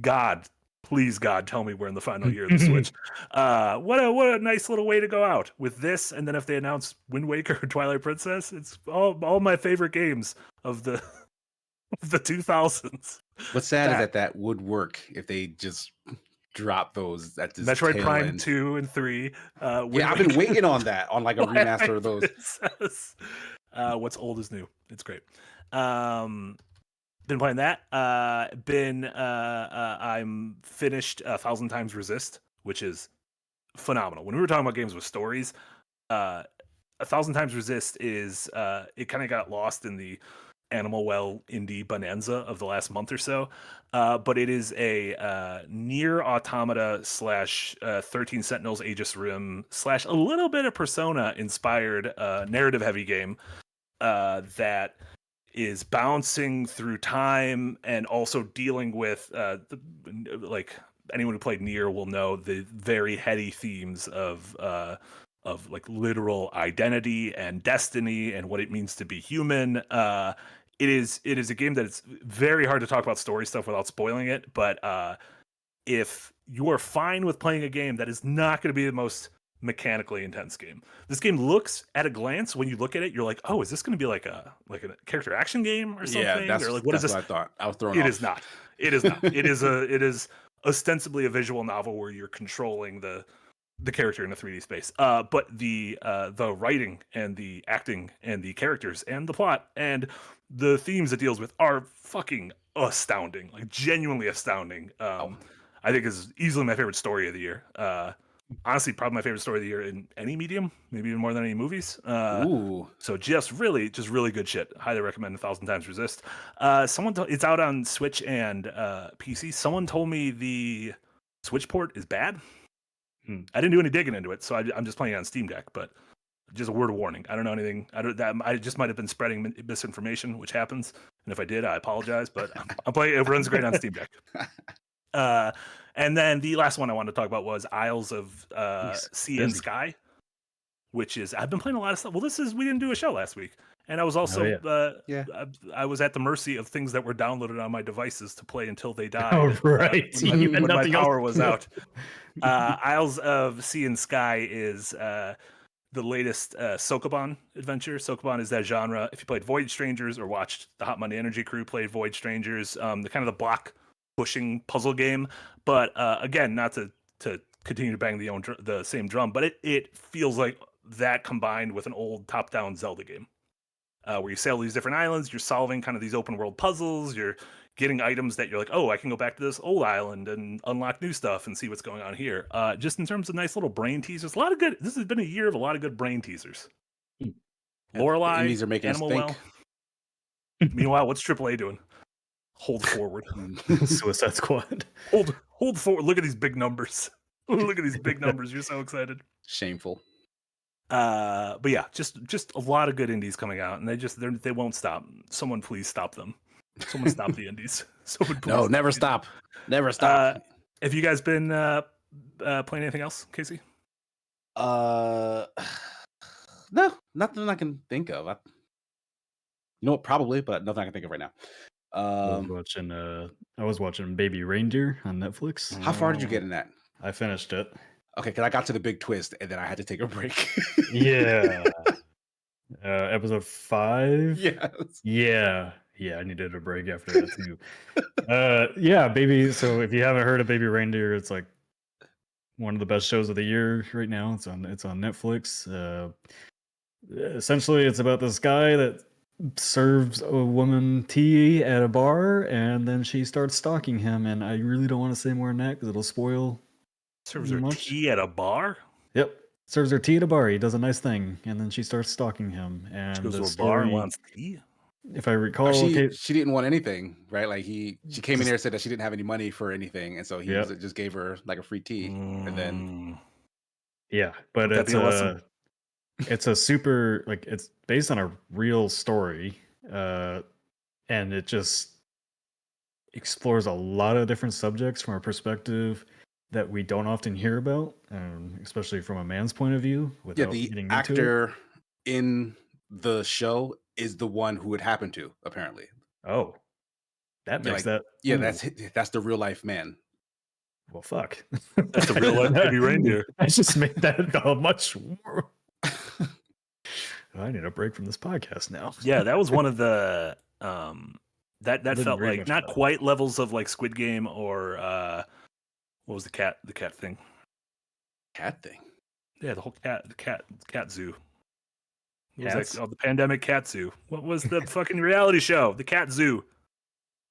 God, Please, God, tell me we're in the final year of the Switch. What a nice little way to go out with this. And then if they announce Wind Waker or Twilight Princess, it's all my favorite games of the 2000s. What's sad is that would work if they just drop those at this Metroid tail Prime end. 2 and 3. Yeah, I've been waiting on that, on like a remaster of those. What's old is new. It's great. Been playing that. I'm finished 1,000 Times Resist, which is phenomenal. When we were talking about games with stories, 1,000 Times Resist is it kind of got lost in the Animal Well indie bonanza of the last month or so, but it is a Nier Automata / 13 Sentinels Aegis Rim / a little bit of Persona inspired narrative heavy game that is bouncing through time and also dealing with like anyone who played Nier will know the very heady themes of like literal identity and destiny and what it means to be human. It is a game that it's very hard to talk about story stuff without spoiling it. But if you are fine with playing a game that is not going to be the most mechanically intense game, this game looks at a glance, when you look at it, you're like, oh, is this going to be like a character action game or something? Yeah, that's, or like, what is this? What I thought. I was thrown It off. is not. It is not. It is ostensibly a visual novel where you're controlling the character in a 3D space. But the writing and the acting and the characters and the plot and the themes it deals with are fucking astounding, like genuinely astounding. I think is easily my favorite story of the year. Honestly, probably my favorite story of the year in any medium, maybe even more than any movies. Ooh. So just really good shit. Highly recommend 1,000 Times Resist. It's out on Switch and PC. Someone told me the Switch port is bad. I didn't do any digging into it, so I'm just playing it on Steam Deck. But just a word of warning: I don't know anything. I just might have been spreading misinformation, which happens. And if I did, I apologize. But I'm playing. It runs great on Steam Deck. And then the last one I wanted to talk about was Isles of Sea and Sky, which is I've been playing a lot of stuff. Well, we didn't do a show last week, and I was also I was at the mercy of things that were downloaded on my devices to play until they died. Oh, right. When my power was out. Isles of Sea and Sky is the latest Sokoban adventure. Sokoban is that genre. If you played Void Strangers or watched the Hot Monday Energy crew play Void Strangers, the block pushing puzzle game. But again, not to continue to bang the same drum, but it feels like that combined with an old top-down Zelda game, where you sail these different islands, you're solving kind of these open world puzzles, you're getting items that you're like, oh, I can go back to this old island and unlock new stuff and see what's going on here. Just in terms of nice little brain teasers, this has been a year of a lot of good brain teasers. Lorelei, Indies are making Animal us think. Well. Meanwhile, what's AAA doing? Hold forward. Suicide Squad. Hold forward. Look at these big numbers. Look at these big numbers. You're so excited. Shameful. But yeah, just a lot of good indies coming out, and they won't stop. Someone please stop them. Someone stop the indies. No, never stop. Never stop. Have you guys been playing anything else, Casey? No, nothing I can think of. You know what? Probably, but nothing I can think of right now. I was watching Baby Reindeer on Netflix. How far did you get in that? I finished it. Okay, because I got to the big twist and then I had to take a break. Yeah. Episode 5. Yes. Yeah, I needed a break after that too. Baby. So if you haven't heard of Baby Reindeer, it's like one of the best shows of the year right now. It's on Netflix. Essentially, it's about this guy that serves a woman tea at a bar, and then she starts stalking him. And I really don't want to say more than that because it'll spoil. Serves her tea at a bar? Yep. Serves her tea at a bar. He does a nice thing, and then she starts stalking him. And she goes to a bar and wants tea? If I recall, she didn't want anything, right? Like she came in here and said that she didn't have any money for anything, and so he just gave her like a free tea, and then but it's a super it's based on a real story, and it just explores a lot of different subjects from a perspective that we don't often hear about, especially from a man's point of view. The actor in the show is the one who it happened to, apparently. Oh, that makes that. Yeah, that's the real life man. Well, fuck. That's a real life baby reindeer. I just made that much more. I need a break from this podcast now. Yeah, that was one of the that Didn't felt read like much not about it. quite levels of like Squid Game or what was the cat thing? Cat thing. Yeah, the whole cat zoo. What was Cats? that? Oh, the pandemic cat zoo. What was the fucking reality show? The cat zoo.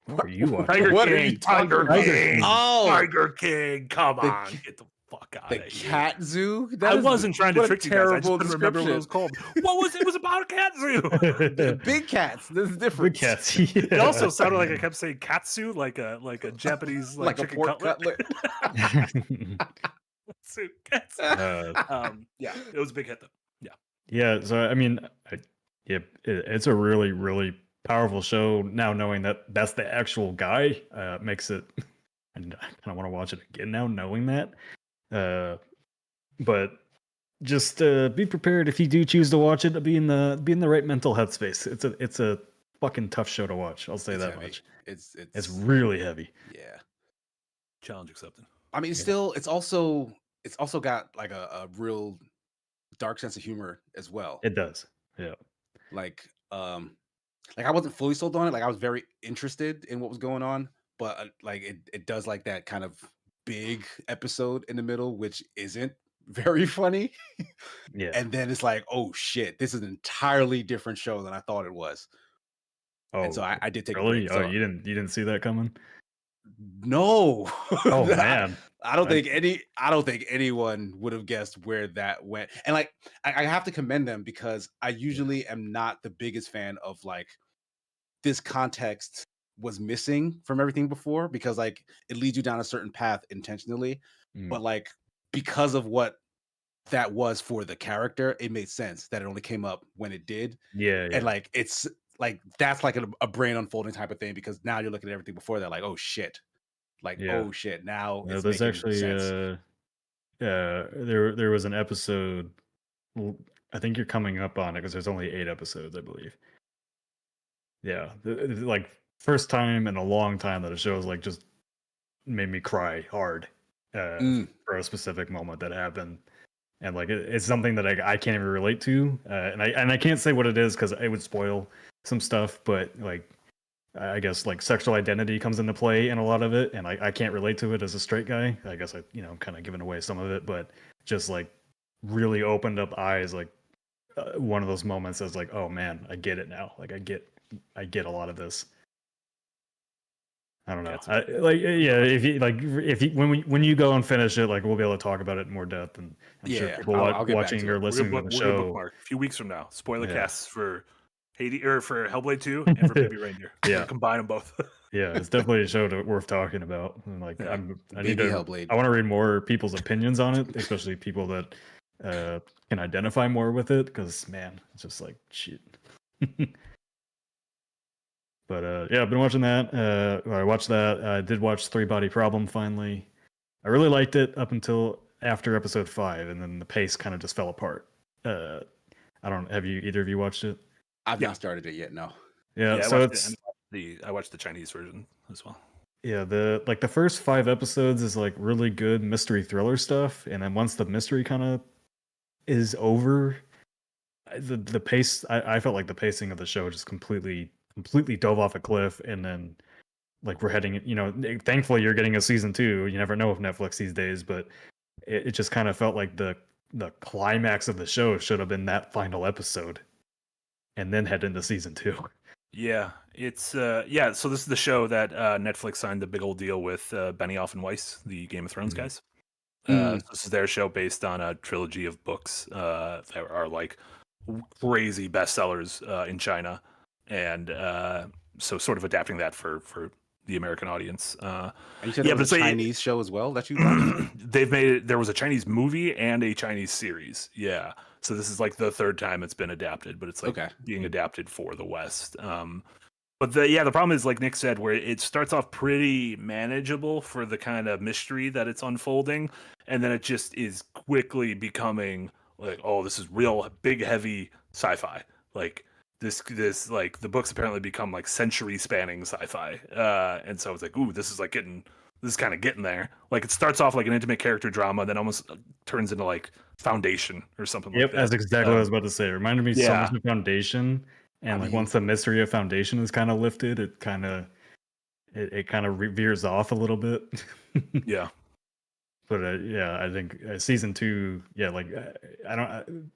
What are you watching? Tiger What are King. you talking Tiger about? King. Oh, Tiger King. Come The on, ca- get the fuck out the of here. cat zoo. I wasn't trying to what a trick you guys. I just terrible couldn't remember what it was called. What was it? It was about a cat zoo. Big cats. This is different. Big cats. It also sounded like I kept saying katsu, like a Japanese like a chicken pork cutlet. cutlet. Katsu. Yeah, it was a big hit though. Yeah, so I mean, it's a really, really powerful show. Now knowing that that's the actual guy makes it. And I kind of want to watch it again now, knowing that. But just be prepared if you do choose to watch it to be in the right mental headspace. It's a fucking tough show to watch. I'll say It's that heavy. much. It's really heavy. yeah. Challenge accepted. I mean, still, it's also got like a real dark sense of humor as well. It does. Yeah. Like I wasn't fully sold on it. Like I was very interested in what was going on, but like it does like that kind of big episode in the middle, which isn't very funny. Yeah. And then it's like, oh shit, this is an entirely different show than I thought it was. Oh, And so I did take a really? break. Oh, So, you didn't see that coming? no. Oh man. I don't think anyone would have guessed where that went. And like I have to commend them because I usually am not the biggest fan of like this context was missing from everything before because like it leads you down a certain path intentionally. But like because of what that was for the character, it made sense that it only came up when it did. Yeah. And like it's like that's like a brain unfolding type of thing because now you're looking at everything before that, like, oh shit. Like, Yeah. oh shit, now No, it's there's making actually sense. there was an episode. I think you're coming up on it because there's only 8 episodes, I believe. Yeah, like first time in a long time that a show's like just made me cry hard for a specific moment that happened, and like it's something that I can't even relate to, and I can't say what it is because it would spoil some stuff, but like I guess like sexual identity comes into play in a lot of it, and I can't relate to it as a straight guy. I guess I kind of giving away some of it, but just like really opened up eyes. Like one of those moments is like, oh man, I get it now. Like I get a lot of this. I don't know. If you when you go and finish it, like we'll be able to talk about it in more depth, and I'm sure people I'll get back watching to or it. listening to the We're show. gonna bookmark a few weeks from now. Spoiler Yeah. casts for Hades or for Hellblade 2 and for Baby Reindeer. Yeah. Combine them both. Yeah, it's definitely a show worth talking about. And like, Yeah. I need to. Hellblade. I want to read more people's opinions on it, especially people that can identify more with it. Because man, it's just like shit. But yeah, I've been watching that. I watched that. I did watch 3 Body Problem finally. I really liked it up until after episode 5, and then the pace kind of just fell apart. I don't. Have you either of you watched it? I've not started it yet. No. Yeah. So I watched the Chinese version as well. Yeah, the first 5 episodes is like really good mystery thriller stuff, and then once the mystery kind of is over, the pace I felt like the pacing of the show just completely dove off a cliff, and then like we're heading, thankfully you're getting a season 2. You never know with Netflix these days, but it just kind of felt like the climax of the show should have been that final episode, and then head into season 2. Yeah, it's so this is the show that Netflix signed the big old deal with Benioff and Weiss, the Game of Thrones guys. So this is their show based on a trilogy of books that are like crazy bestsellers in China, and so sort of adapting that for the American audience. And you said it was a Chinese show as well that you watched? They've made it. There was a Chinese movie and a Chinese series. Yeah. So this is like the 3rd time it's been adapted, but it's like being adapted for the West. But the problem is, like Nick said, where it starts off pretty manageable for the kind of mystery that it's unfolding, and then it just is quickly becoming like, oh, this is real big, heavy sci-fi. Like this like the books apparently become like century spanning sci-fi. And so it's like, ooh, this is like getting this is kind of getting there. Like it starts off like an intimate character drama, then almost turns into like Foundation or something like that. That's exactly what I was about to say. It reminded me so yeah. much of Foundation, and like once the mystery of Foundation is kind of lifted, it kind of veers off a little bit. Yeah. But I think season 2, I don't.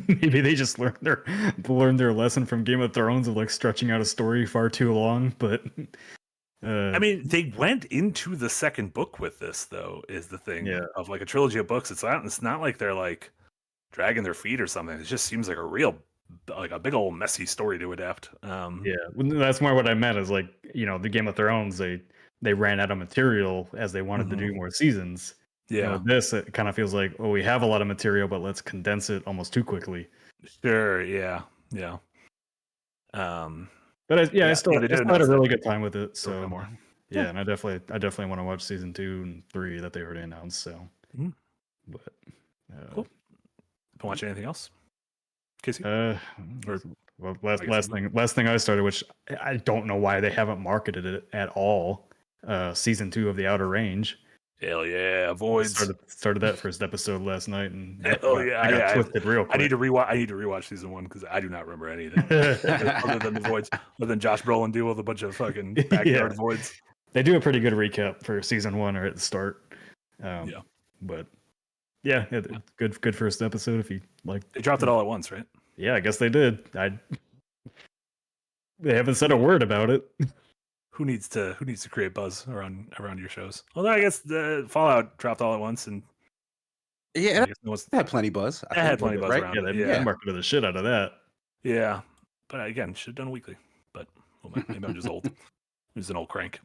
Maybe they just learned their lesson from Game of Thrones of like stretching out a story far too long. But I mean, they went into the second book with this, though, is the thing of like a trilogy of books. It's not like they're like dragging their feet or something. It just seems like a big old messy story to adapt. That's more what I meant is like, the Game of Thrones, they ran out of material as they wanted to do more seasons. Yeah. With this, it kind of feels like, we have a lot of material, but let's condense it almost too quickly. Sure. Yeah. But I still had a really good time with it. So more. Yeah, and I definitely want to watch season 2 and 3 that they already announced. So, but cool. Been watching anything else, Casey? Last thing I started, which I don't know why they haven't marketed it at all. Season 2 of The Outer Range. Hell yeah, Voids. Started that first episode last night, and I got twisted real quick. I need to rewatch season 1 because I do not remember anything other than the Voids, other than Josh Brolin deal with a bunch of fucking backyard Voids. They do a pretty good recap for season 1 or at the start. But good first episode if you like. They dropped it all at once, right? Yeah, I guess they did. They haven't said a word about it. Who needs to create buzz around your shows? Although I guess the Fallout dropped all at once, and it had plenty buzz. It had plenty buzz, right? around They marketed the shit out of that. Yeah, but again, should have done weekly. But maybe I'm just old. I'm just an old crank.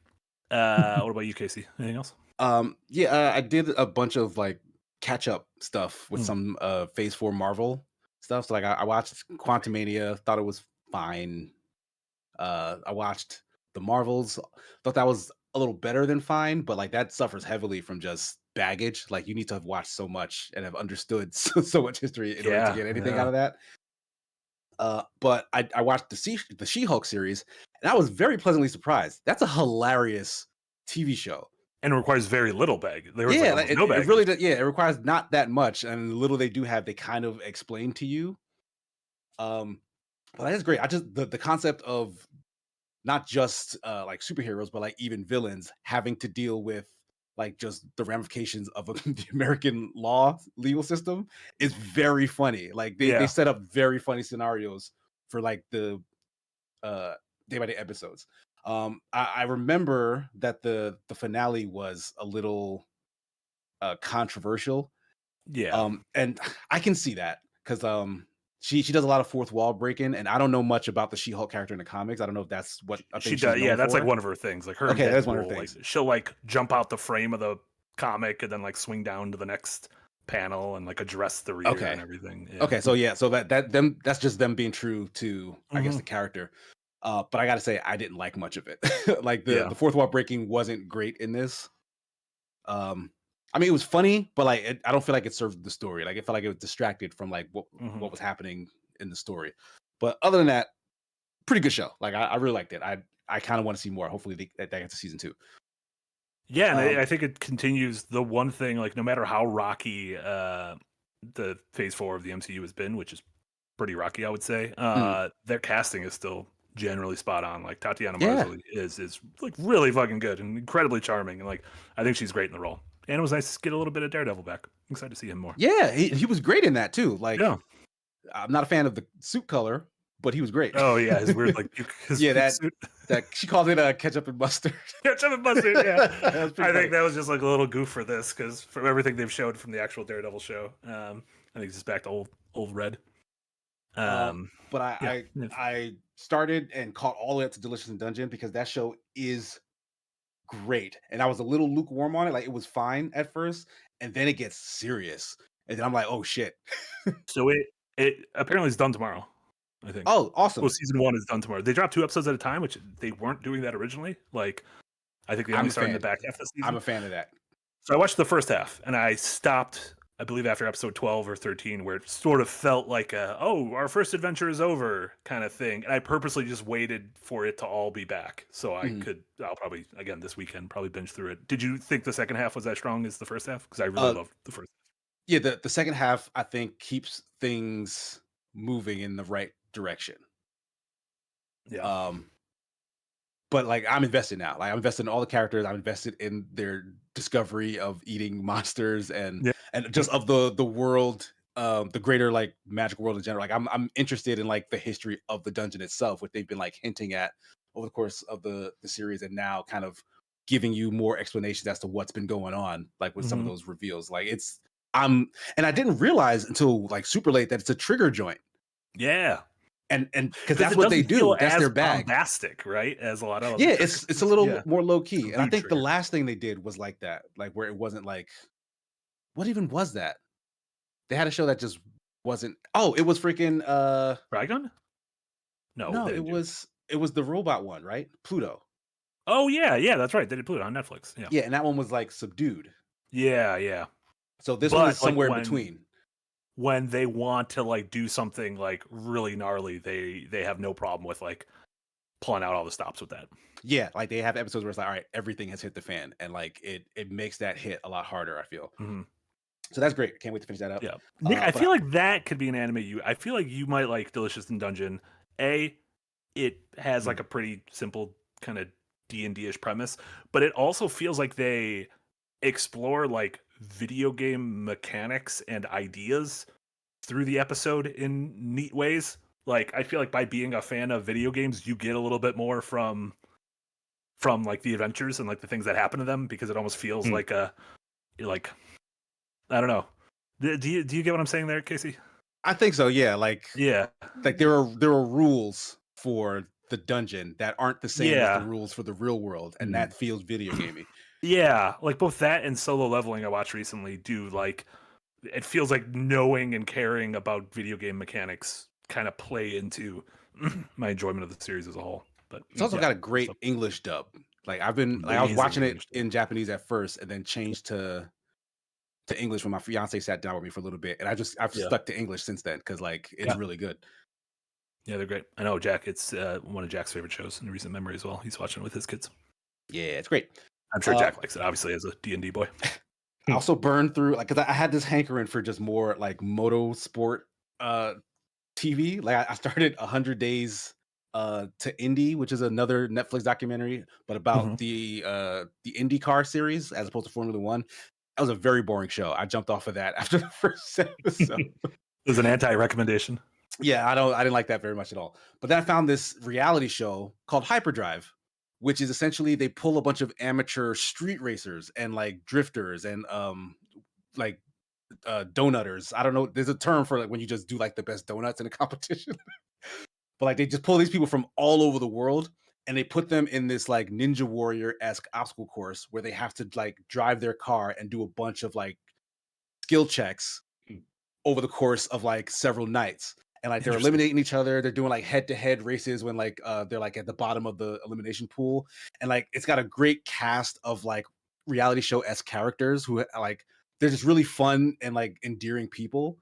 What about you, Casey? Anything else? I did a bunch of like catch up stuff with some Phase 4 Marvel stuff. So like I watched Quantumania, thought it was fine. I watched the Marvels, thought that was a little better than fine, but like that suffers heavily from just baggage. Like you need to have watched so much and have understood so much history in order to get anything out of that. But I watched the She-Hulk series, and I was very pleasantly surprised. That's a hilarious TV show, and it requires very little bag. No baggage. It really does. Yeah, it requires not that much, and the little they do have, they kind of explain to you. But that is great. I just the concept of not just like superheroes, but like even villains having to deal with like just the ramifications of the American legal system is very funny. Like they set up very funny scenarios for like the day-by-day episodes. I remember that the finale was a little controversial. And I can see that because she does a lot of fourth wall breaking, and I don't know much about the She-Hulk character in the comics. I don't know if that's what she does. Yeah, that's like one of her things. Like her. Okay, that's one of her things. Like, she'll like jump out the frame of the comic and then like swing down to the next panel and like address the reader and everything. Yeah. Okay, so that's just them being true to I guess the character. But I gotta say I didn't like much of it. Like the fourth wall breaking wasn't great in this. I mean, it was funny, but like I don't feel like it served the story. Like it felt like it was distracted from like what was happening in the story. But other than that, pretty good show. Like I really liked it. I kind of want to see more. Hopefully they get to season 2. Yeah, and I think it continues the one thing. Like no matter how rocky the Phase 4 of the MCU has been, which is pretty rocky, I would say, their casting is still generally spot on. Like Tatiana Maslany is like really fucking good and incredibly charming, and like I think she's great in the role. And it was nice to get a little bit of Daredevil back. I'm excited to see him more. Yeah, he was great in that too. Like, I'm not a fan of the suit color, but he was great. Oh yeah, his weird like suit. that she called it ketchup and mustard. Ketchup and mustard. Yeah, I think that was just like a little goof for this because from everything they've showed from the actual Daredevil show, I think it's just back to old Red. But I started and caught all the way up to Delicious in Dungeon because that show is great, and I was a little lukewarm on it. Like it was fine at first, and then it gets serious, and then I'm like, oh shit. So it apparently is done tomorrow, I think. Oh, awesome. Well, season 1 is done tomorrow. They dropped 2 episodes at a time, which they weren't doing that originally. Like I think they only started in the back half of the season. I'm a fan of that. So I watched the first half and I stopped I believe after episode 12 or 13, where it sort of felt like our first adventure is over kind of thing. And I purposely just waited for it to all be back. So I'll probably, again, this weekend, probably binge through it. Did you think the second half was as strong as the first half? Because I really loved the first half. Yeah, the second half, I think, keeps things moving in the right direction. Yeah. But like I'm invested now. Like I'm invested in all the characters. I'm invested in their discovery of eating monsters and just of the world, the greater like magic world in general. Like I'm interested in like the history of the dungeon itself, what they've been like hinting at over the course of the series, and now kind of giving you more explanations as to what's been going on, like with some of those reveals. Like and I didn't realize until like super late that it's a trigger joint. Yeah. And because that's what they do. That's their bag. Bombastic, right? As a lot of it's a little more low key. And I think trigger. the last thing they did was like that, like where it wasn't like, what even was that? They had a show that just wasn't. Oh, it was freaking Dragon? No, it was the robot one, right? Pluto. Oh yeah, that's right. They did Pluto on Netflix. Yeah, and that one was like subdued. Yeah. So this one is somewhere in between. When they want to like do something like really gnarly, they have no problem with like pulling out all the stops with that. Yeah, like they have episodes where it's like, all right, everything has hit the fan, and like it makes that hit a lot harder, I feel. So that's great. Can't wait to finish that up. Yeah, Nick, I feel like that could be an anime I feel like you might like Delicious in Dungeon. It has like a pretty simple kind of D&D-ish premise, but it also feels like they explore like video game mechanics and ideas through the episode in neat ways. Like I feel like by being a fan of video games, you get a little bit more from like the adventures and like the things that happen to them, because it almost feels like I don't know. Do you get what I'm saying there, Casey? I think so. Yeah, like there are rules for the dungeon that aren't the same as the rules for the real world, and that feels video gamey. Yeah, like both that and Solo Leveling I watched recently do like, it feels like knowing and caring about video game mechanics kind of play into my enjoyment of the series as a whole. But it's also got a great English dub. Like I was watching it in Japanese at first, and then changed to English when my fiance sat down with me for a little bit, and I've stuck to English since then because like it's really good. Yeah, they're great. I know Jack. It's one of Jack's favorite shows in recent memory as well. He's watching it with his kids. Yeah, it's great. I'm sure Jack likes it, obviously, as a D&D boy. I also burned through, like, because I had this hankering for just more, like, moto sport TV. Like, I started 100 Days to Indy, which is another Netflix documentary, but about the IndyCar series as opposed to Formula One. That was a very boring show. I jumped off of that after the first episode. It was an anti-recommendation. Yeah, I didn't like that very much at all. But then I found this reality show called Hyperdrive, which is essentially they pull a bunch of amateur street racers and like drifters and donutters. I don't know. There's a term for like when you just do like the best donuts in a competition. But like they just pull these people from all over the world and they put them in this like Ninja Warrior-esque obstacle course where they have to like drive their car and do a bunch of like skill checks over the course of like several nights. And like they're eliminating each other. They're doing like head-to-head races when like they're like at the bottom of the elimination pool. And like it's got a great cast of like reality show-esque characters who like they're just really fun and like endearing people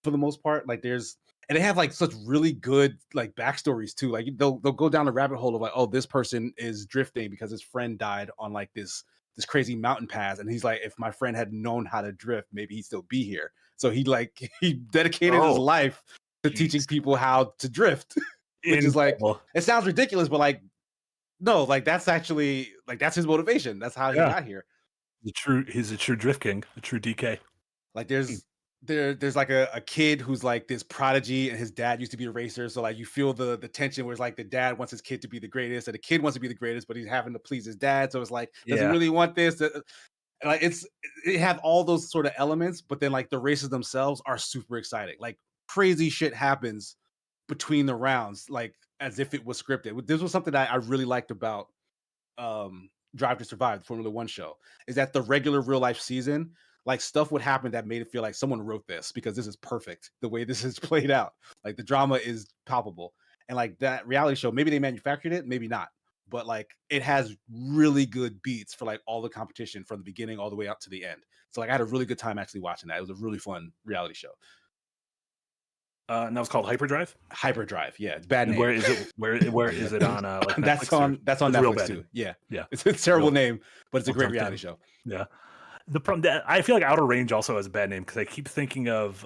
for the most part. Like and they have like such really good like backstories too. Like they'll go down the rabbit hole of like, oh, this person is drifting because his friend died on like this crazy mountain pass, and he's like, if my friend had known how to drift, maybe he'd still be here. So he dedicated his life to teaching people how to drift, which is like, it sounds ridiculous, but like, no, like that's actually like that's his motivation. That's how he got here. He's a true drift king, a true DK. Like there's like a kid who's like this prodigy, and his dad used to be a racer. So like you feel the tension where it's like the dad wants his kid to be the greatest, and the kid wants to be the greatest, but he's having to please his dad. So it's like, does he really want this? And like it have all those sort of elements, but then like the races themselves are super exciting. Like crazy shit happens between the rounds, like as if it was scripted. This was something that I really liked about Drive to Survive, the Formula One show, is that the regular real life season, like stuff would happen that made it feel like someone wrote this because this is perfect the way this is played out. Like the drama is palpable, and like that reality show, maybe they manufactured it, maybe not, but like it has really good beats for like all the competition from the beginning all the way out to the end. So like I had a really good time actually watching that. It was a really fun reality show. And that was called Hyperdrive. Hyperdrive, yeah, it's bad name. Where is it? Where is it on? Like that's Netflix, that's on it's real Netflix bad too. name. Yeah, Yeah. It's a terrible Real- name, but it's a I'll great jump reality in. show. Yeah. The problem, I feel like Outer Range also has a bad name because I keep thinking of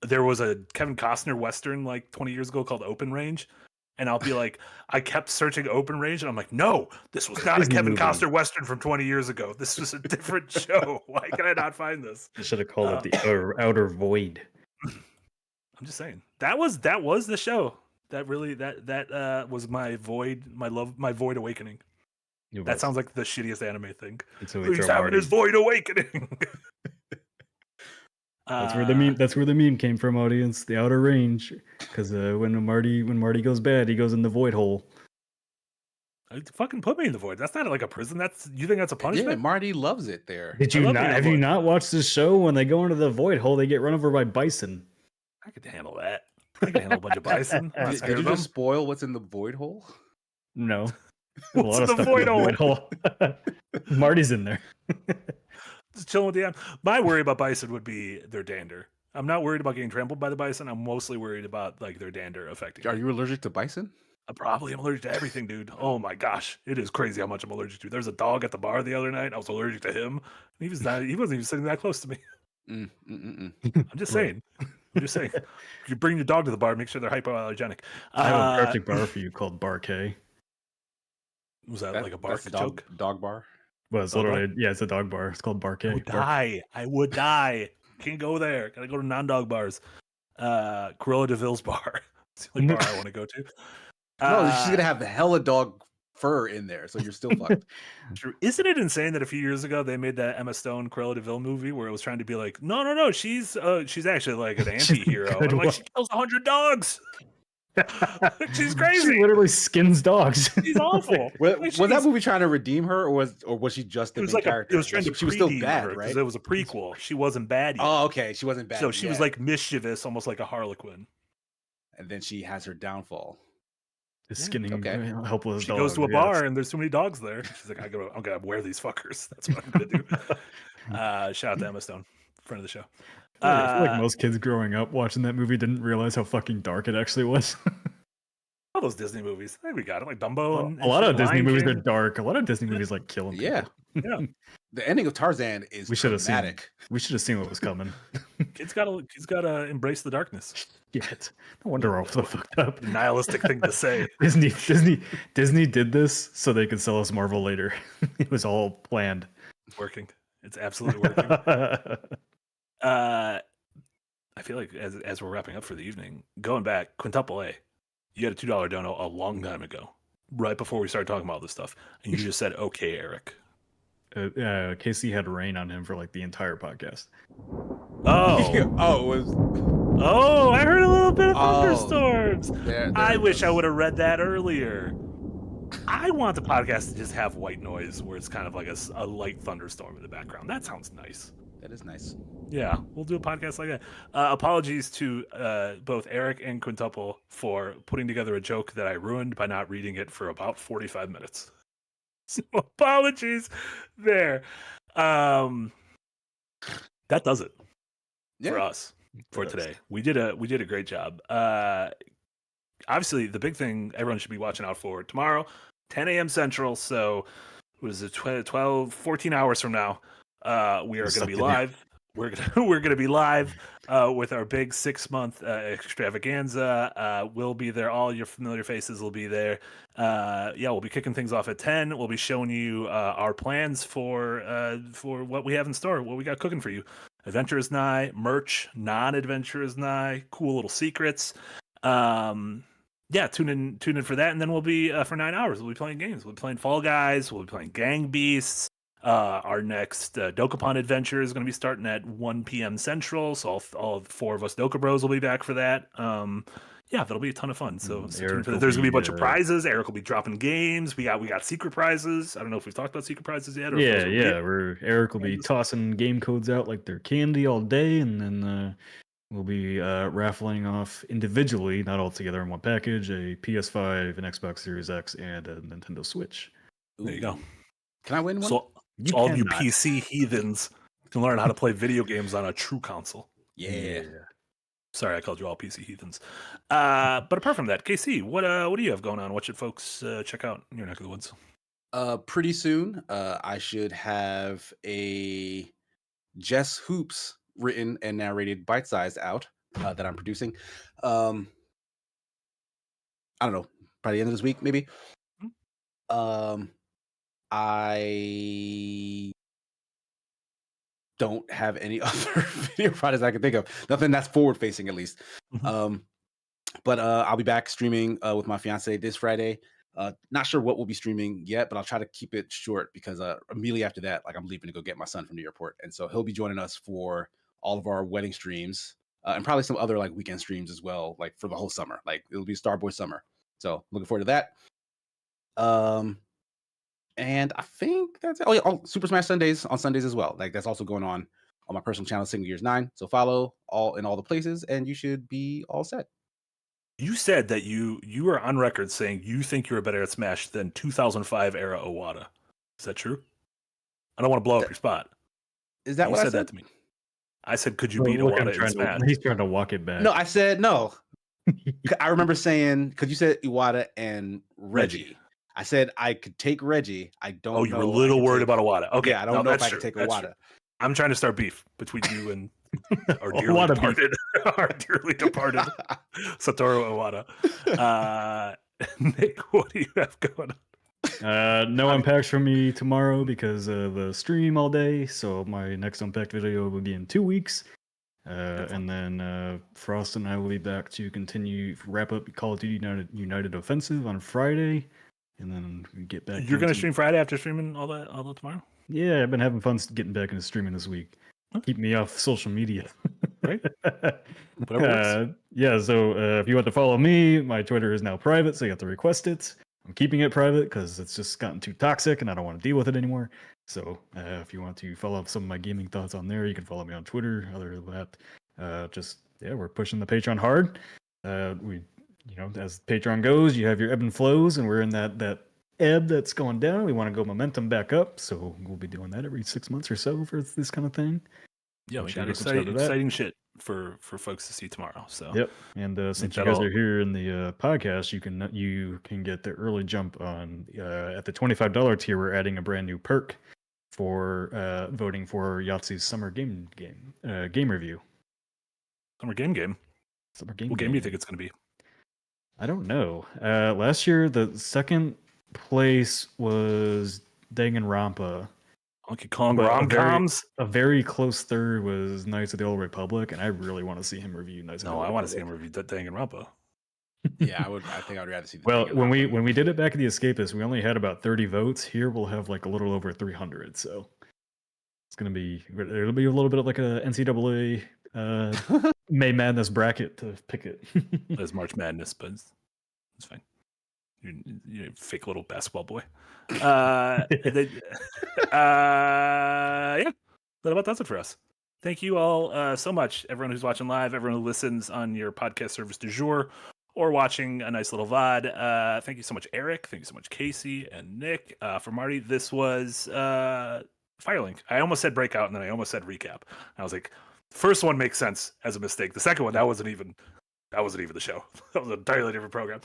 there was a Kevin Costner Western like 20 years ago called Open Range. And I'll be like, I kept searching Open Range and I'm like, no, this was not a Disney Kevin movie. Costner Western from 20 years ago. This was a different show. Why can I not find this? I should have called it the Outer Void. I'm just saying that was the show that really that was my void, my void awakening. That sounds like the shittiest anime thing. So he's having his void awakening. That's where the meme came from, audience. The Outer Range, because when Marty goes bad, he goes in the void hole. Fucking put me in the void. That's not like a prison. You think that's a punishment? Yeah, Marty loves it there. Did you not? Have you not watched this show? When they go into the void hole, they get run over by bison. I could handle that. I can handle a bunch of bison. Did you just spoil what's in the void hole? No. What's in the void hole? Marty's in there. Just chilling with the end. My worry about bison would be their dander. I'm not worried about getting trampled by the bison. I'm mostly worried about like their dander affecting. Are you allergic to bison? I probably am allergic to everything, dude. Oh my gosh, it is crazy how much I'm allergic to. There's a dog at the bar the other night. I was allergic to him. He wasn't even sitting that close to me. I'm just saying. If you bring your dog to the bar, make sure they're hypoallergenic. I have a perfect bar for you called Bar K. Was that like a bar joke? Dog bar? Well, it's literally, it's a dog bar. It's called Bar K. I would die. Can't go there. Gotta go to non-dog bars. Cruella de Vil's bar. It's the only bar I want to go to. No, she's gonna have hella dog fur in there, so you're still fucked. True. Isn't it insane that a few years ago they made that Emma Stone Cruella de Vil movie where it was trying to be like, no, she's actually like an anti-hero. And I'm like, she kills 100 dogs. She's crazy. She literally skins dogs. She's awful. Was that movie trying to redeem her, or was she just the main character? It was trying to she was still redeem bad, her, right? It was a prequel. She wasn't bad yet. Oh, okay. She wasn't bad. So she was like mischievous, almost like a Harlequin. And then she has her downfall. Skinning helpless she dog. goes to a bar and there's too many dogs there. She's like, I'm gonna wear these fuckers. That's what I'm gonna do. Shout out to Emma Stone, friend of the show. I feel like most kids growing up watching that movie didn't realize how fucking dark it actually was. All those Disney movies, I think we got it, like Dumbo. And a lot of Disney Lion movies King. are dark. A lot of Disney movies like killing people. Yeah. The ending of Tarzan is dramatic. We should have seen what was coming. Kids gotta embrace the darkness. Yeah, no wonder we're all so fucked up. Nihilistic thing to say. Disney did this so they could sell us Marvel later. It was all planned. It's working. It's absolutely working. I feel like as we're wrapping up for the evening, going back, Quintuple A, you had a $2 dono a long time ago, right before we started talking about all this stuff, and you just said, "Okay, Eric." Casey had rain on him for like the entire podcast. Oh, it was. Oh, I heard a little bit of thunderstorms. There I wish I would have read that earlier. I want the podcast to just have white noise where it's kind of like a light thunderstorm in the background. That sounds nice. That is nice. Yeah, we'll do a podcast like that. Apologies to both Eric and Quintuple for putting together a joke that I ruined by not reading it for about 45 minutes. So apologies there. That does it for us for today. We did a great job. Obviously, the big thing everyone should be watching out for tomorrow, 10 a.m. Central. So what is it, 14 hours from now? We are going to be live. We're gonna be live with our big 6-month extravaganza. We'll be there. All your familiar faces will be there. We'll be kicking things off at 10. We'll be showing you our plans for what we have in store, what we got cooking for you. Adventure is nigh, merch, non-adventure is nigh, cool little secrets. Tune in for that, and then we'll be for 9 hours. We'll be playing games. We'll be playing Fall Guys. We'll be playing Gang Beasts. Our next Dokapon adventure is going to be starting at 1 p.m. Central, so all 4 of us Doka Bros will be back for that. That'll be a ton of fun. So there's going to be a bunch of prizes. Eric will be dropping games. We got secret prizes. I don't know if we've talked about secret prizes yet. Eric will be tossing game codes out like they're candy all day, and then we'll be raffling off individually, not all together in one package, a PS5, an Xbox Series X, and a Nintendo Switch. There you go. Can I win one? So, All of you PC heathens can learn how to play video games on a true console. Yeah. Sorry, I called you all PC heathens. But apart from that, KC, what do you have going on? What should folks check out in your neck of the woods? Pretty soon, I should have a Jess Hoops written and narrated bite-sized out that I'm producing. I don't know, by the end of this week, maybe. I don't have any other video projects I can think of. Nothing that's forward-facing, at least. But I'll be back streaming with my fiance this Friday. Not sure what we'll be streaming yet, but I'll try to keep it short because immediately after that, like I'm leaving to go get my son from the airport, and so he'll be joining us for all of our wedding streams and probably some other like weekend streams as well, like for the whole summer. Like it'll be Starboy summer, so looking forward to that. And I think that's it. Oh yeah, Super Smash Sundays on Sundays as well. Like that's also going on my personal channel, Single Years 9. So follow all in all the places, and you should be all set. You said that you were on record saying you think you're better at Smash than 2005 era Iwata. Is that true? I don't want to blow up your spot. Is that you what said I said? that to me? I said, could you beat Iwata in Smash? He's trying to walk it back. No, I said no. I remember saying, because you said Iwata and Reggie. I said I could take Reggie. I don't know. Oh, you were a little worried about Iwata. Okay. Yeah, I don't know if I could take Iwata. I'm trying to start beef between you and our dearly departed, Satoru Iwata. Nick, what do you have going on? No unpacks from me tomorrow because of the stream all day. So my next unpacked video will be in 2 weeks. And then Frost and I will be back to wrap up Call of Duty United Offensive on Friday. And then we get back. You're going to stream Friday after streaming all that tomorrow? Yeah, I've been having fun getting back into streaming this week. Keep me off social media. Right? Whatever works. Yeah, so if you want to follow me, my Twitter is now private, so you have to request it. I'm keeping it private because it's just gotten too toxic and I don't want to deal with it anymore. So if you want to follow up some of my gaming thoughts on there, you can follow me on Twitter. Other than that, we're pushing the Patreon hard. As Patreon goes, you have your ebb and flows, and we're in that ebb that's going down. We want to go momentum back up, so we'll be doing that every 6 months or so for this kind of thing. Yeah, we got exciting shit for folks to see tomorrow. So yep, and since you guys are here in the podcast, you can get the early jump on at the $25 tier. We're adding a brand new perk for voting for Yahtzee's summer game review. Summer game. Summer game. What game do you think it's going to be? I don't know. Last year, the second place was Danganronpa. Donkey Kong rom-coms? A very close third was Knights of the Old Republic, and I really want to see him review Knights of the Old Republic. I want to see him review Danganronpa. Yeah, I think I'd rather see. Well, when we did it back at the Escapists, we only had about 30 votes. Here we'll have like a little over 300. So it'll be a little bit of like a NCAA May Madness bracket to pick it. There's March Madness, but it's fine. You fake little basketball boy. Yeah, that about does it for us. Thank you all so much, everyone who's watching live, everyone who listens on your podcast service du jour, or watching a nice little VOD. Thank you so much, Eric. Thank you so much, Casey and Nick. For Marty, this was Firelink. I almost said breakout, and then I almost said recap. I was like, first one makes sense as a mistake. The second one, that wasn't even the show. That was an entirely different program.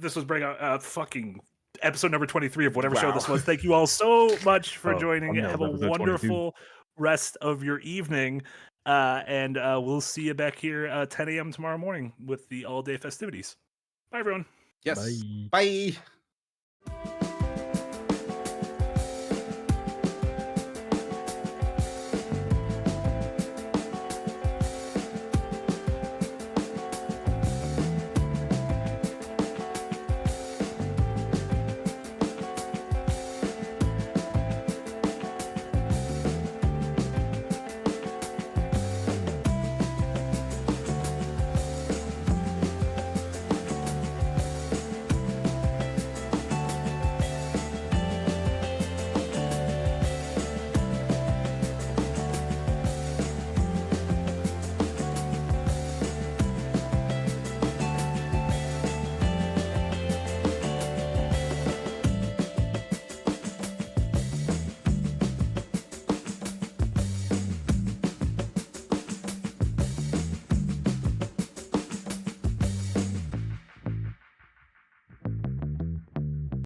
This was breakout fucking episode number 23 of whatever show this was. Thank you all so much for joining. Have a wonderful rest of your evening. And we'll see you back here 10 a.m. tomorrow morning with the all-day festivities. Bye, everyone. Yes. Bye.